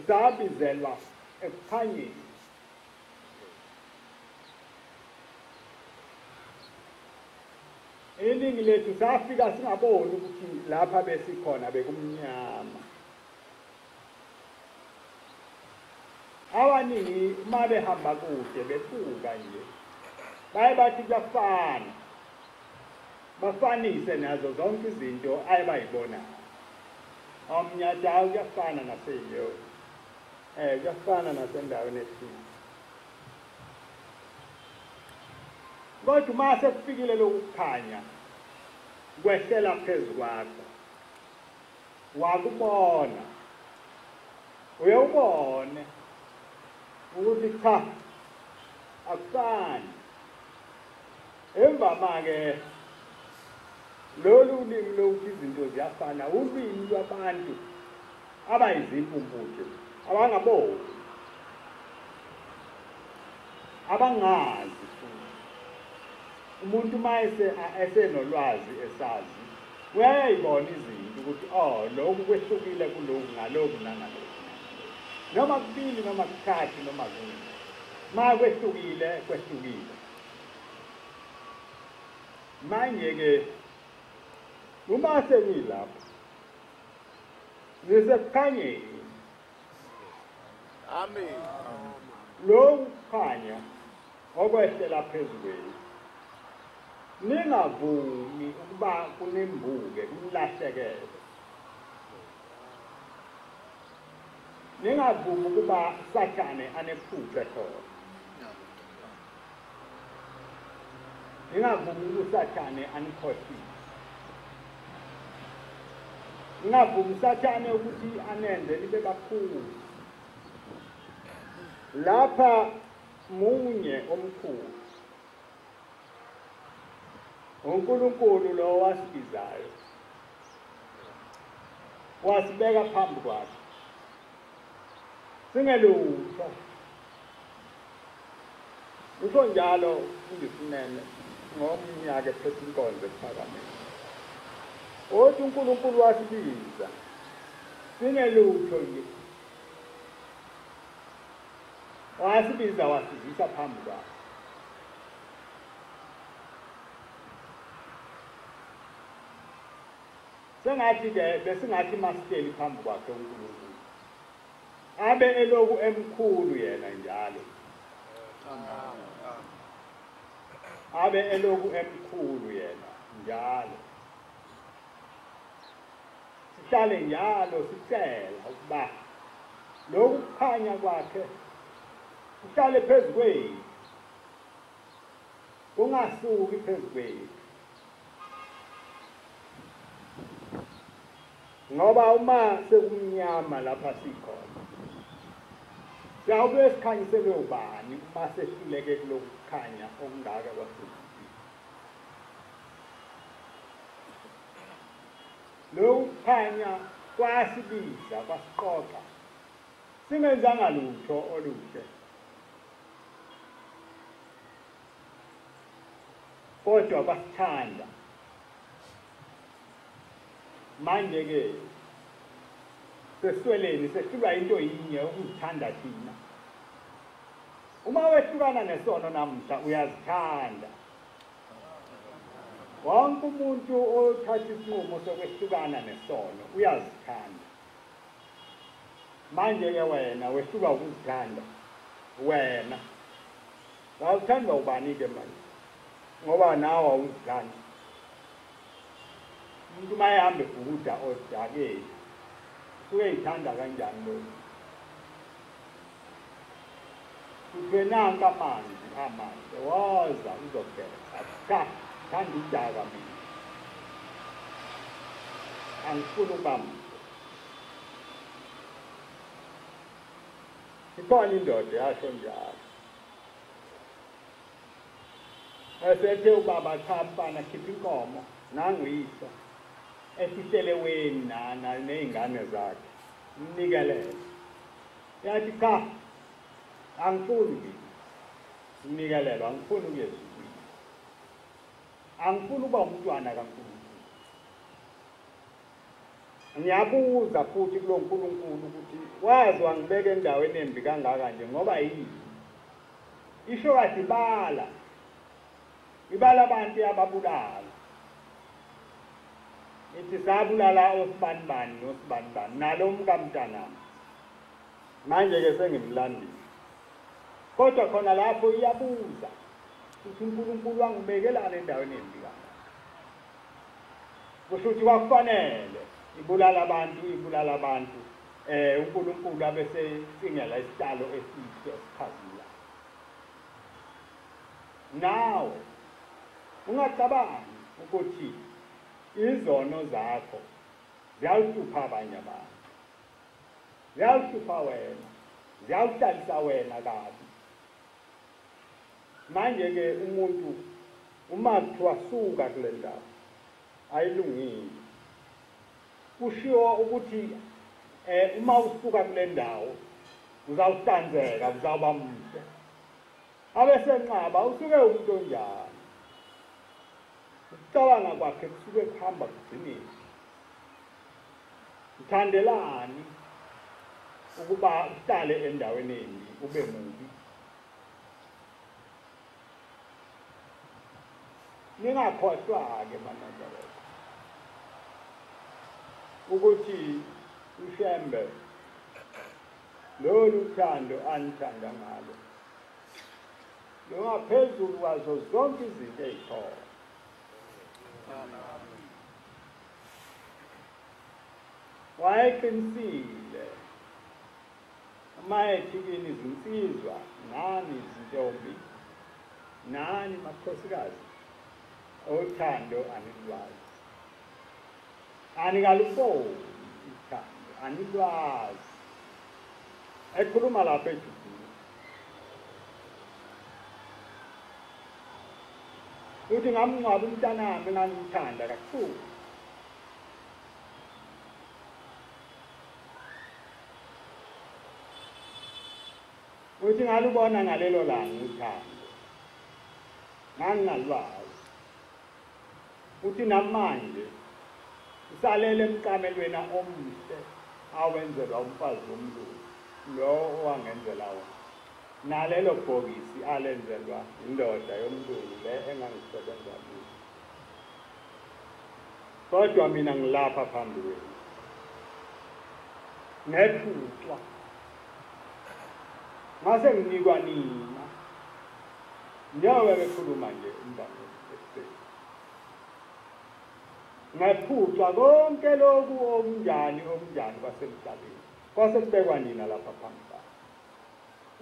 sabizelwa ekukhanyeni iningi lethu safika singaboni ukuthi lapha besikhona bekumnyama abaningi uma behamba kude bebuka nje baye bathi kuyafana bafanise nazo zonke izinto ayebayibonayo omnyadawo kuyafana naseyiyo kuyafana nasendaweni ethile kodwa uma sekufikile lokukhanya kwehlela phezu kwakho wakubona uyawubone ukuthi cha akufani emvama-ke lolu limi lokuthi izinto ziyafana ulwimi lwabantu abayizimpumputhe abangaboni abangazi umuntu uma esenolwazi esazi uyayibona izinto ukuthi lokhu kwehlukile kulokhu ngalokhu nangalokhu noma kubili noma kuthathu noma kune ma kwehlukile manje-ke uma sengilapho ngisekukhanyeni amen lokhu kukhanya okwehlela phezu kwenu ningavumi ukuba kunembuke kumlahlekele ningavumi ukuba Sathane anephuphe khona ningavumi ukuthi Sathane anikhohlise ningavumi Sathane ukuthi anenze libe kakhulu lapha munye omkhulu uNkulunkulu lo wasibizayo wasibeka phambi kwakhe singelutho usho njalo ungifunele ngomnyaka ephethe inkonzo ephakameni othi uNkulunkulu wasibiza singelutho nje wasibiza wasizisa phambi kwakhe sengathi-ke besingathi masiteli phambi kwakhe uNkulunkulu abe eloku emkhulu yena njalo abe eloku emkhulu yena njalo sihlale njalo sicela ukuba lokhu kukhanya kwakhe kuhlale phezu kwethu lungasuki phezu kwethu ngoba uma sekumnyama lapha sikhona siyawube sikhanyiselwe ubani uma sehluleke kulokukhanya okungaka kwasebusuku lokukhanya kwasibiza kwasiqoqa singenzanga lutho oluhle kodwa basithanda manje-ke sesweleni sehlulwa into yinye ukuzithanda thina uma wehlukana nesono namhla uyazithanda wonke umuntu othatha isinqumo sokwehlukana nesono uyazithanda manje-ke wena wehluka ukuzithanda wena wawuthandwa ubani-ke manje ngoba nawe awuzithanda umuntu uma ehambe ebhukuda odakeni usuke eyithanda kanjani loyo kuthiwe nanka amanzi amahle woza uzogeza cha thanda udaka mina angifuni ukuba mhle ikhona indoda yasho njalo esethe ubaba cha mfana khipha inkomo nanguyisa esihlele wena ney'ngane zakhe mnikelele yathi cha angifuni umnikelelo angifuni ukuyezulwini angifuni ukuba umntwana kaNkulunkulu ngiyabuza futhi kulo nkulunkulu ukuthi wazi wangibeka endaweni embi kangaka nje ngoba yini isho kathi ibala abantu ababulala ithi sabulala osibanibani nosibanibani nalo mkamntanami manje-ke sengimlandile kodwa khona lapho iyabuza ukuthi uNkulunkulu wangibekelana endaweni embi kangaka kusho ukuthi kwakufanele ibulala abantu uNkulunkulu abesecingela isihlalo esihle esichazila nawe ungacabangi ukuthi izono zakho ziyawuhlupha abanye abantu ziyawuhlupha wena ziyawuhlalisa wena kabi manje-ke umuntu uma kuthiwa suka kule ndawo ayilungile kushiwo ukuthi uma usuka kule ndawo uzawuhlanzeka uzawuba muhle abesenqaba usuke umuntu onjani ukucabanga kwakhe kusuke kuhamba kugcinile uthandelani ukuba uhlale endaweni embi ube mubi ningakhohlwa-ke manazareth ukuthi ushembe lolu thando anithanda ngalo lungaphezulu kwazo zonke izinto ey'khona wayeqinisile uma ethikini izinsizwa nani izintombi nani makhosikazi othando anilwazi anikaluboni uthando anilwazi ekhuluma lapha eJudiya uthi ngamngcwaba umntanami engangimthanda kakhulu uthi ngalubona ngalelo langa uthando ngangingalwazi uthi namanje usalele emcamelweni omuhle awenzelwa umfazi womlungu lo owangenzela wona nalelo bhokisi alenzelwa indoda yomlungu le engangisebenza kuyo kodwa mina ngilapha phambi kwenu ngephucwa mase nginikwa nina njengoba bekhuluma nje umbangeli esiteni ngephucwa konke lokhu okunjani kwasemhlabeni kwase kubekwa nina lapha phambi kwami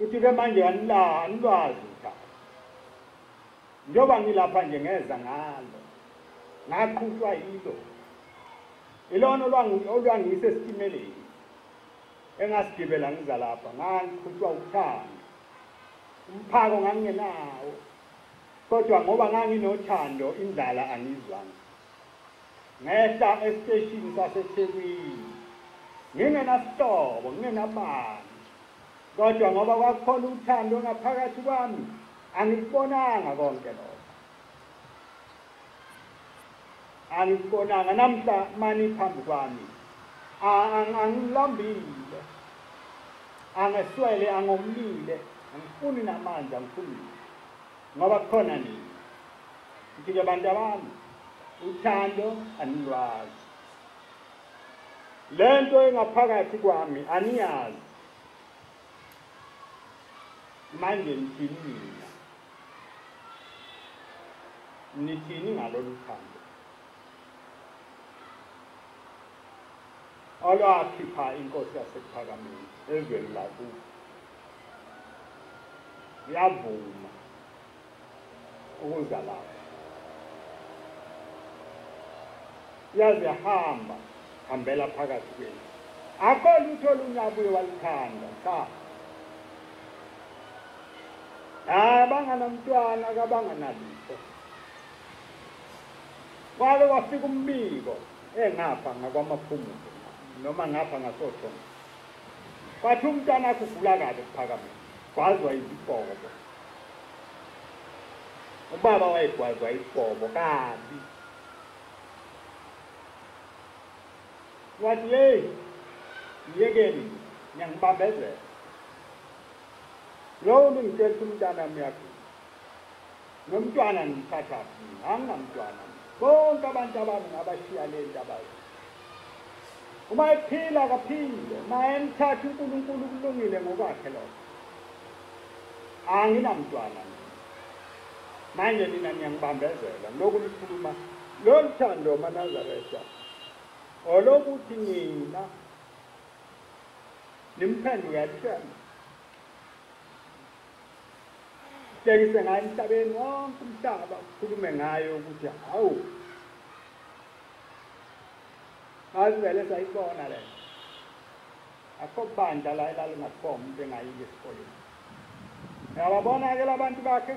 uthi-ke manje anilwazi uthando njengoba ngilapha nje ngeza ngalo ngaqhutshwa yilo ilona olwangise esitimeleni engasigibela ngiza lapha ngangiqhutshwa uthando umphako ngangingenawo kodwa ngoba nganginothando indlala angizwanga ngehla esiteshini saseThekwini ngingenasihlobo ngingenabani kodwa ngoba kwakukhona uthando ngaphakathi kwami angikubonanga konke lokho angikubonanga namhla mani phambi kwami angilambile angeswele angomlile angifuni namandla angifuni ngoba kukhona nini ngithi abantu abami uthando anilwazi lento engaphakathi kwami aniyazi manje nithini nithini ngalolu thando olwakhipha inkosi yasePhakameni ezweni lakubo yavuma ukuza lapha yaze hamba hambela phakathi kwenu akho lutho olunyabuye walithanda cha abanganamntwana kabanganalitho kwake kwafika umbiko engapha ngakwamaphumulo noma ngapha ngasothonga kwathi umntwana akhe ugula kabi ePhakameni gwazwa izibhobo ubaba wayegwazwa isibhobo kabi wathi hey yekeni ngiyangibambezela lo ngicela umntwana wami nomntwana ngithatha anginamntwana bonke abantu abami ngabashiya le ndaba uma ephila kaphile mayemthatha uNkulunkulu kulungile ngokwakhe lokho anginamntwana manje nina ngiyangibambezela lokhu likhuluma lo thando maNazaretha olokuthi nina nimphenduka yalithanda tekise ngayo emhlabeni wonke umhlaba ukhulume ngayo ukuthi hawu azivele sayibona le akho bandla la elalingakho umuntu engayile esikoleni yababona-ke labantu bakhe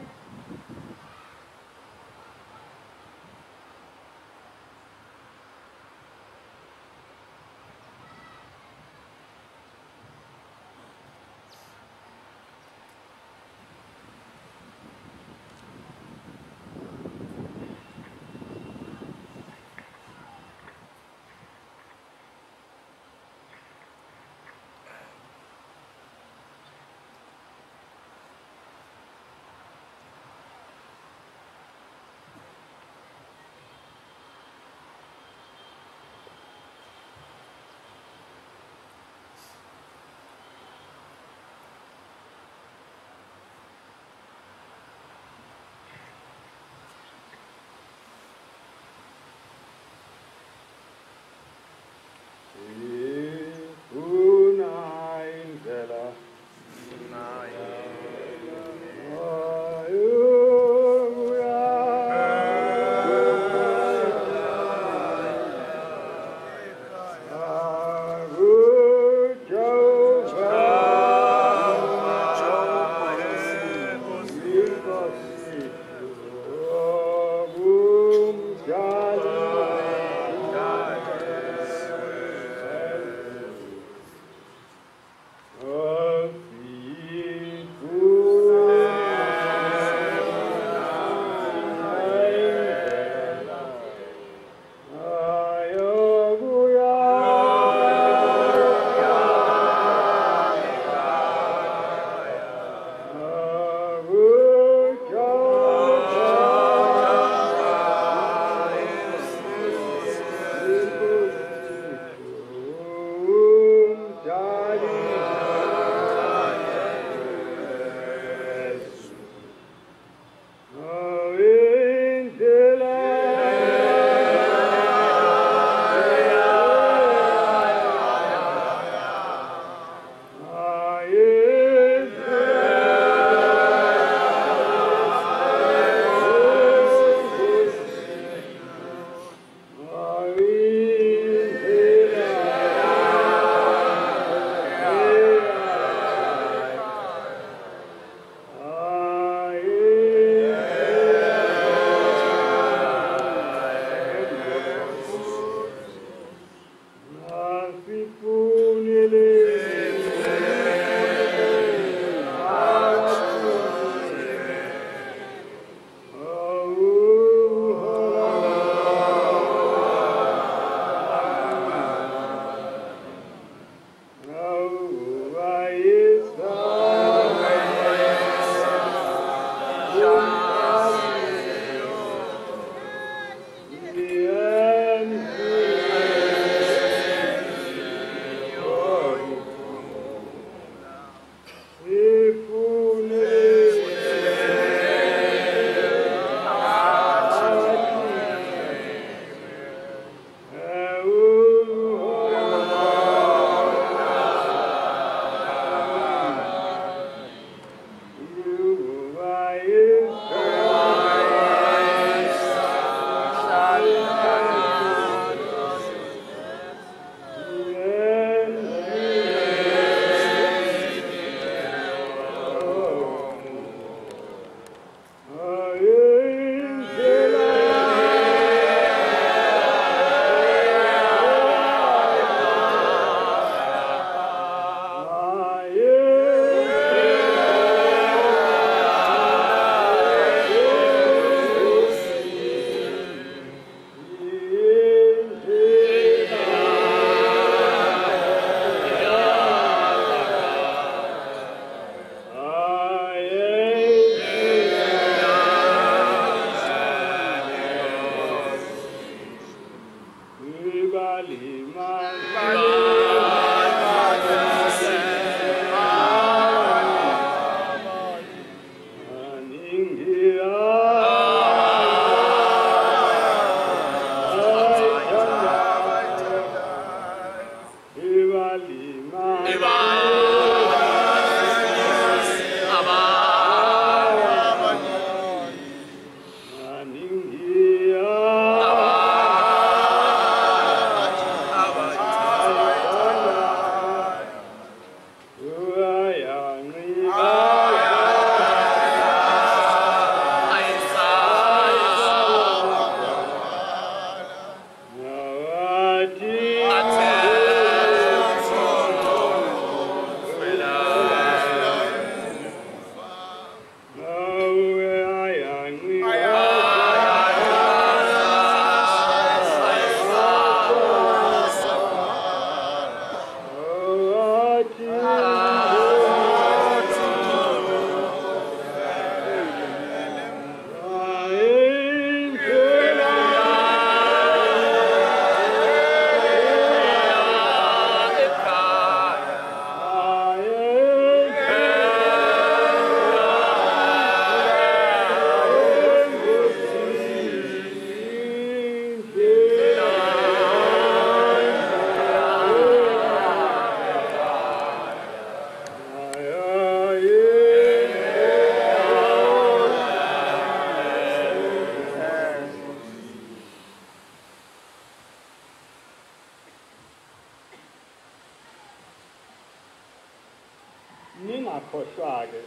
Ningakhohlwa-ke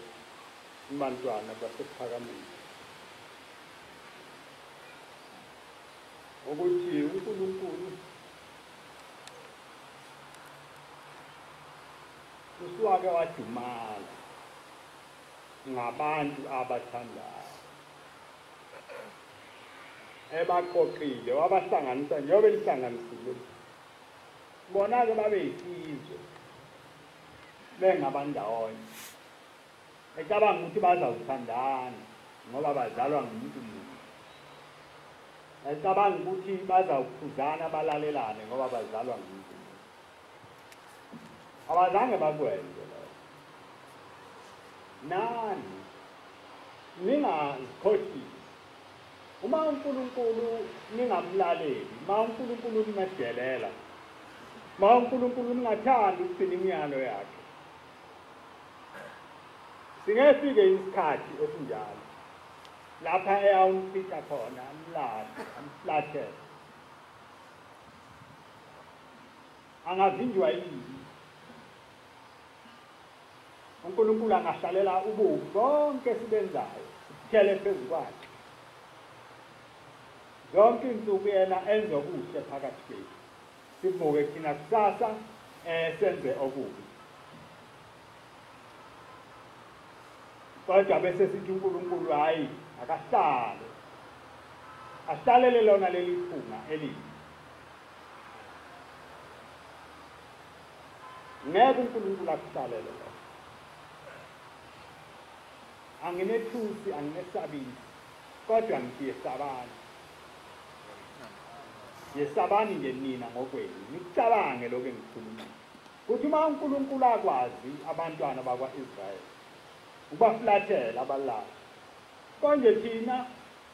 bantwana basephakameni ukuthi uNkulunkulu usuke wadumala ngabantu abathandayo ebaqoqile wabahlanganisa njengoba elihlanganisile bona-ke babe yisizwe bengabandawonye ecabanga ukuthi bazawuthandana ngoba bazalwa ngumuntu munye ecabanga ukuthi bazawuphuzana balalelane ngoba bazalwa ngumuntu munye abazange bakwenze lokho nani ningazikhohlisi uma uNkulunkulu ningamlaleli uma uNkulunkulu ningadelela uma uNkulunkulu ningathandi ukugcina imiyalo yakhe singefike isikhathi esinjalo lapha eyawumfica khona amflathele angavinjwa yini uNkulunkulu angahlalela ububi bonke sibenzayo sithele phezu kwakhe zonke insuku yena enze okuhle phakathi kwethu sibuke thina kusasa senze okubi kodwa bese sithi uNkulunkulu hayi akahlale ahlalele lona leli phunga elibi ngeke uNkulunkulu akuhlalele lona anginethusi anginesabisi kodwa ngiyesabani yesabani nje nina ngokwenu nikucabange lokho engikhuluma ukuthi uma uNkulunkulu akwazi abantwana bakwa-Israyeli ukubaflathela abalala konje thina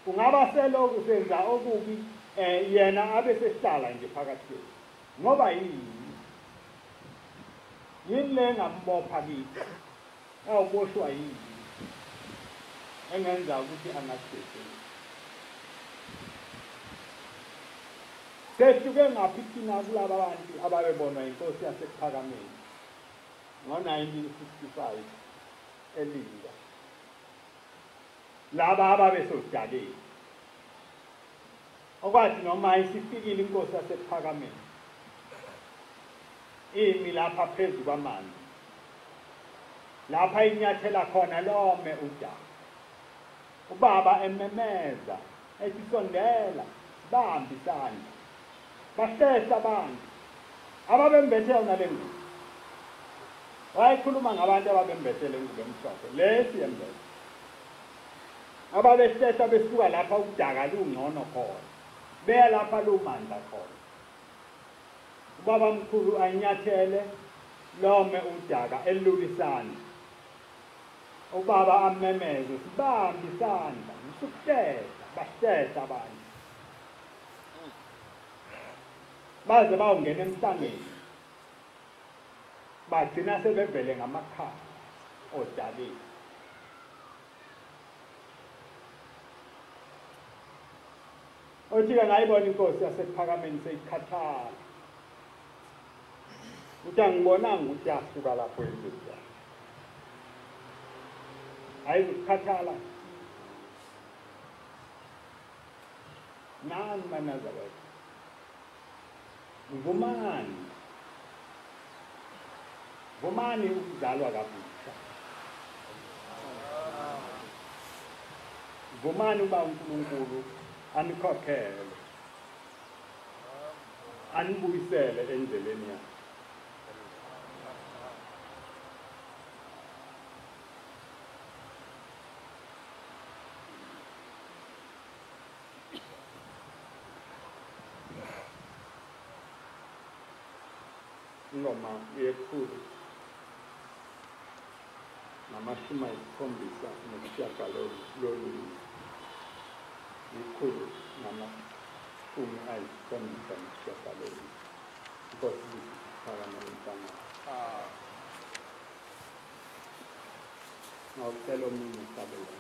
kungaba selokhu senza okubi yena abe sesihlala nje phakathi kwethu ngoba yini le ngambopha kithi awuboshwa yini engenza ukuthi angasebenzi sesisuke ngaphi thina kulaba bantu ababebonwa inkosi yasekuphakameni ngo-1965 elinda laba ababesodaleni okwathi noma isifikile inkosi yasekuphakameni imi lapha phezu kwamanzi lapha inyathela khona lome udaka ubaba ememeza ethi sondela bambi isandla bahlehla abantu ababembethe nale ngubo wayikhuluma ngabantu ababembethe le ngubo emhlophe lesi yembethe ababehlehla besuka lapha udaka lungcono khona beya lapha lumandla khona ubaba mkhulu anyathele lome udaka elulisana ubaba amemeze sibambe isandla ngisukuhlehla bahlehla abantu baze bawungena emhlangeni bagcina sebevele ngamakhaya odabeni othi-ke ngayibona inkosi yasephakameni seyikhathala uthi angibonanga ukuthi yasuka lapho endlini ayizukukhathala nani manazabethu vumani ukuzalwa kabusha vumani uba uNkulunkulu anikhokhele anibuyisele endleleni yakhe ingoma yekhulu namashumi ayisikhombisa nesishiyagalolunye ikhulu namashumi ayisikhombisa nesishiyagalolunye inkosi iphakame inhlangano ngawucela omunye usabela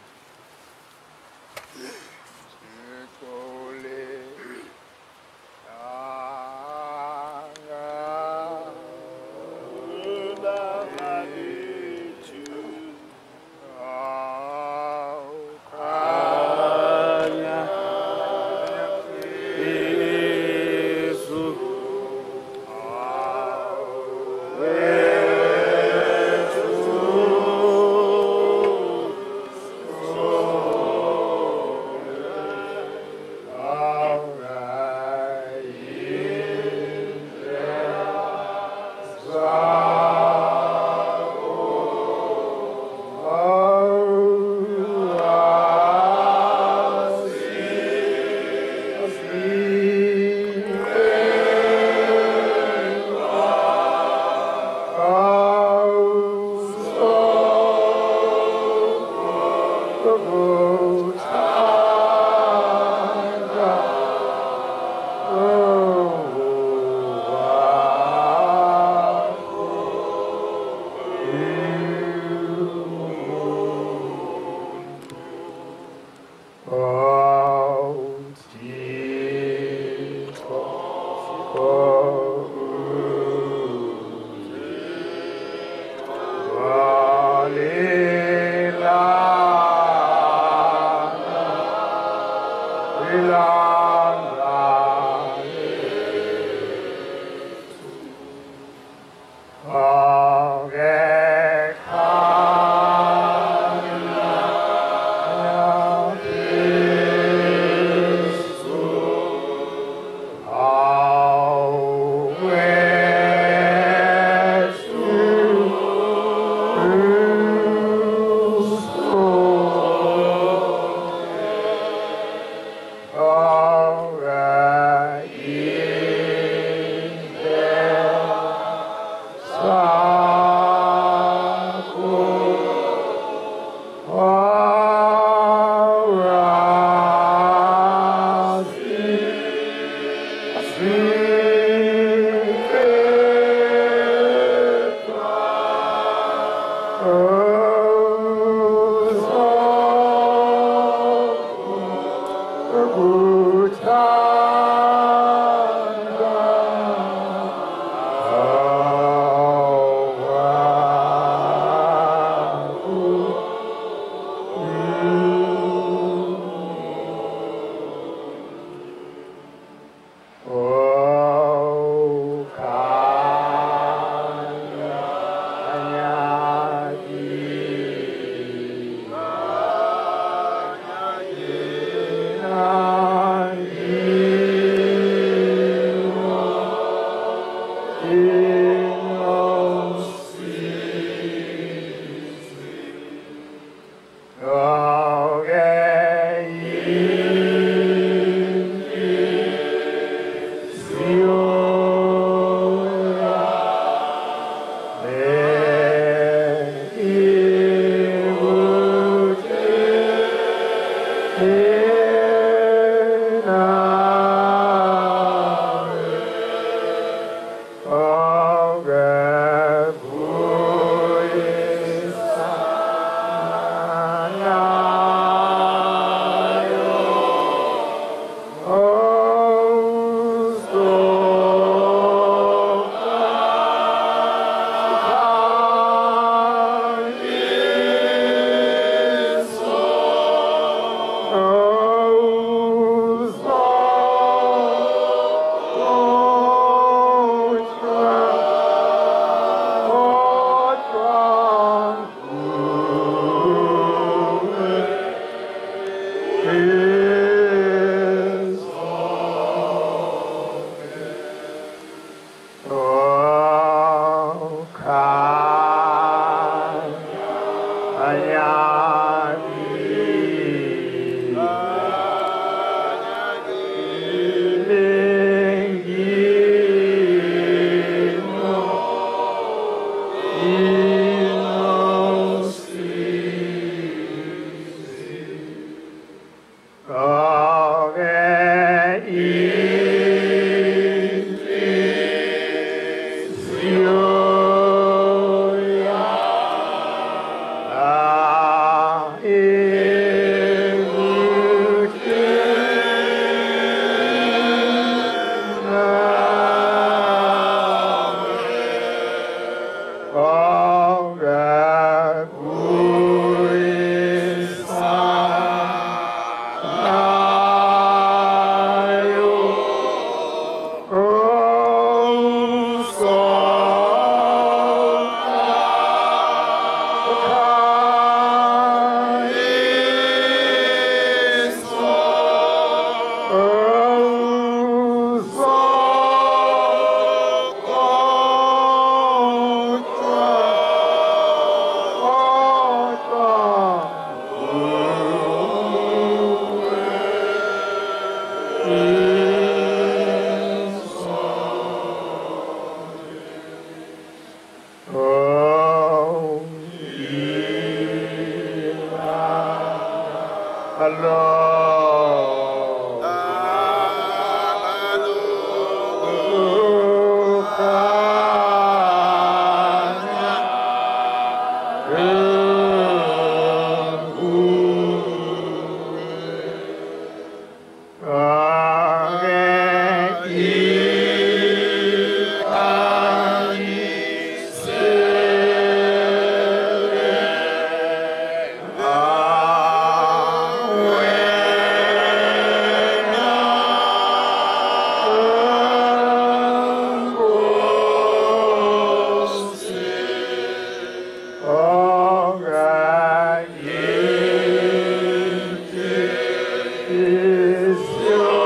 Is your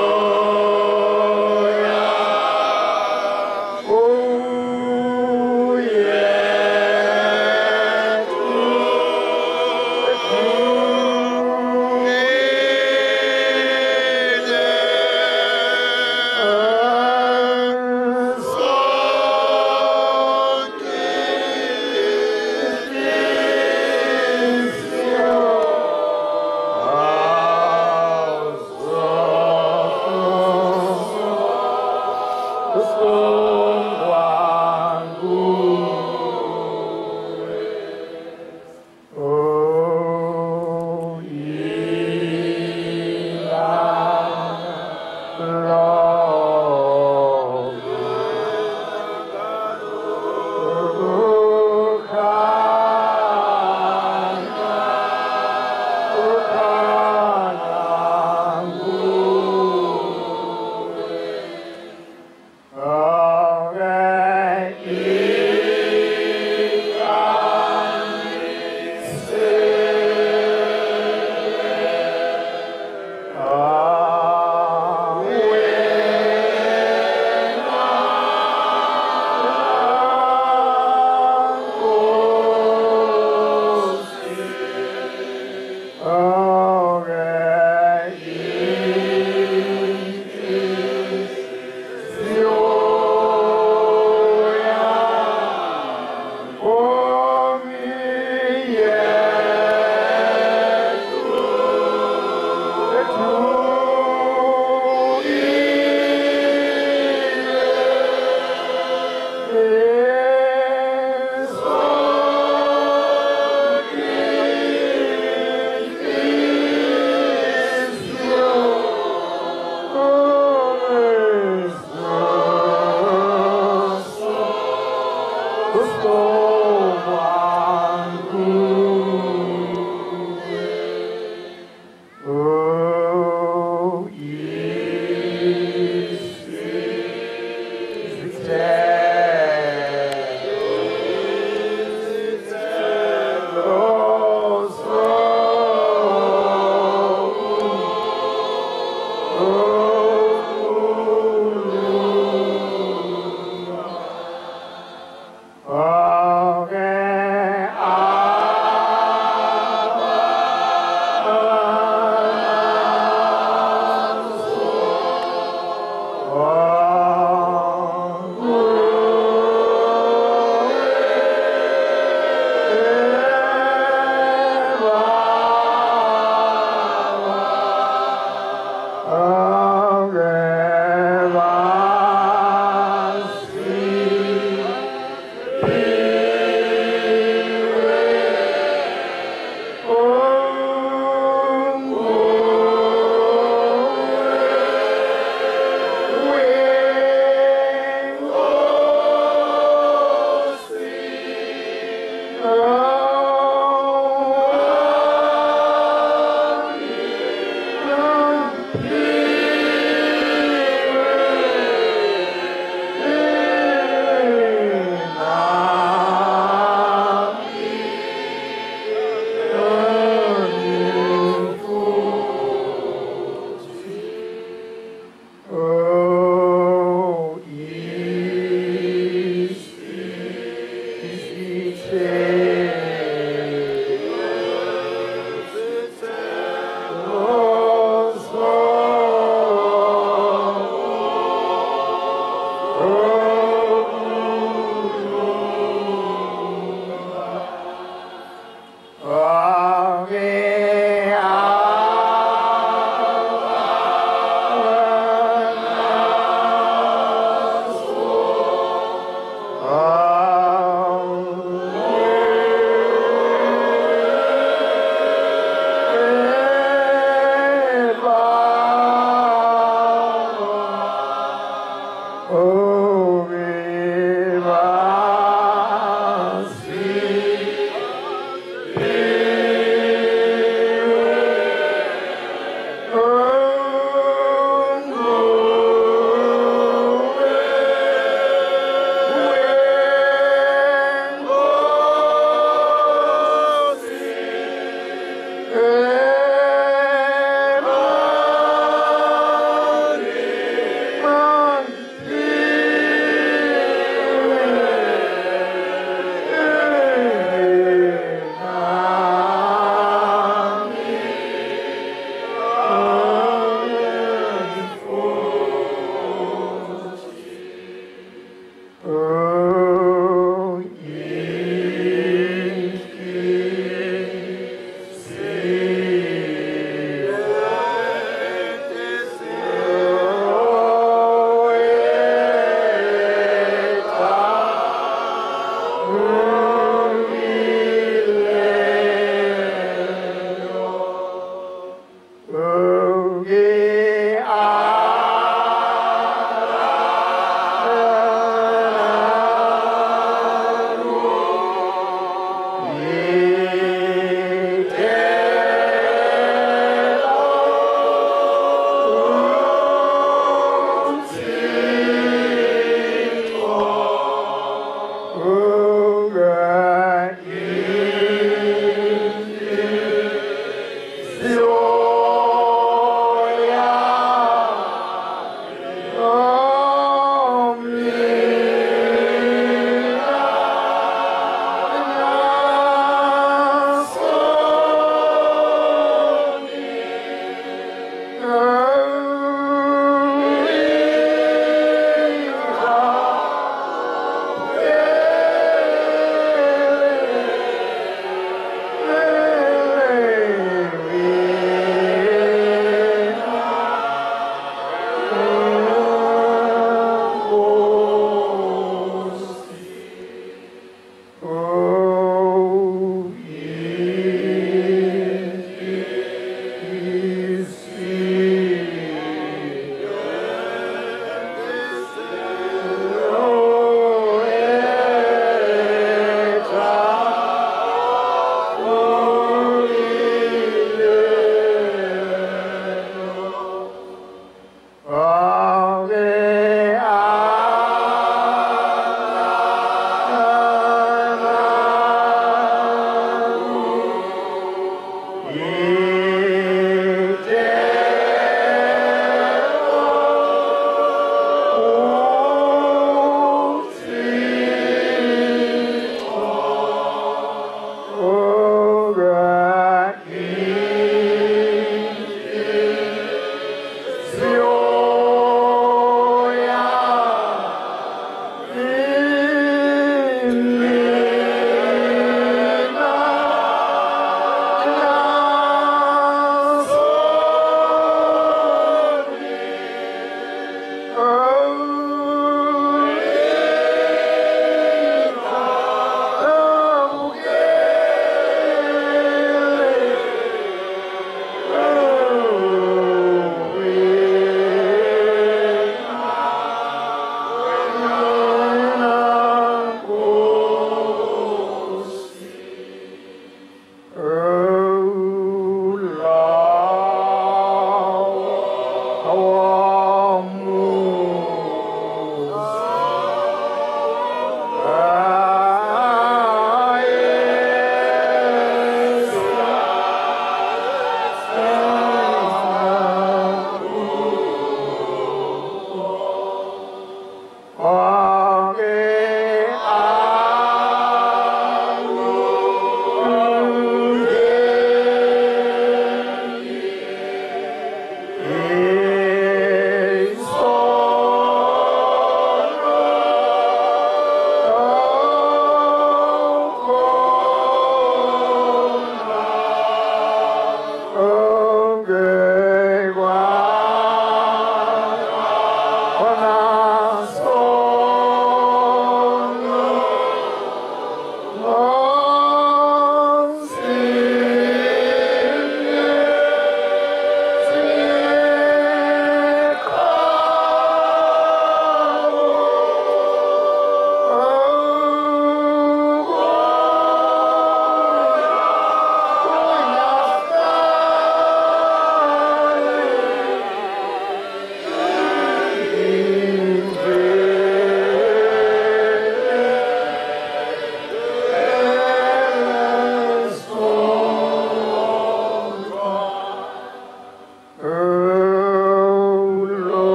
John.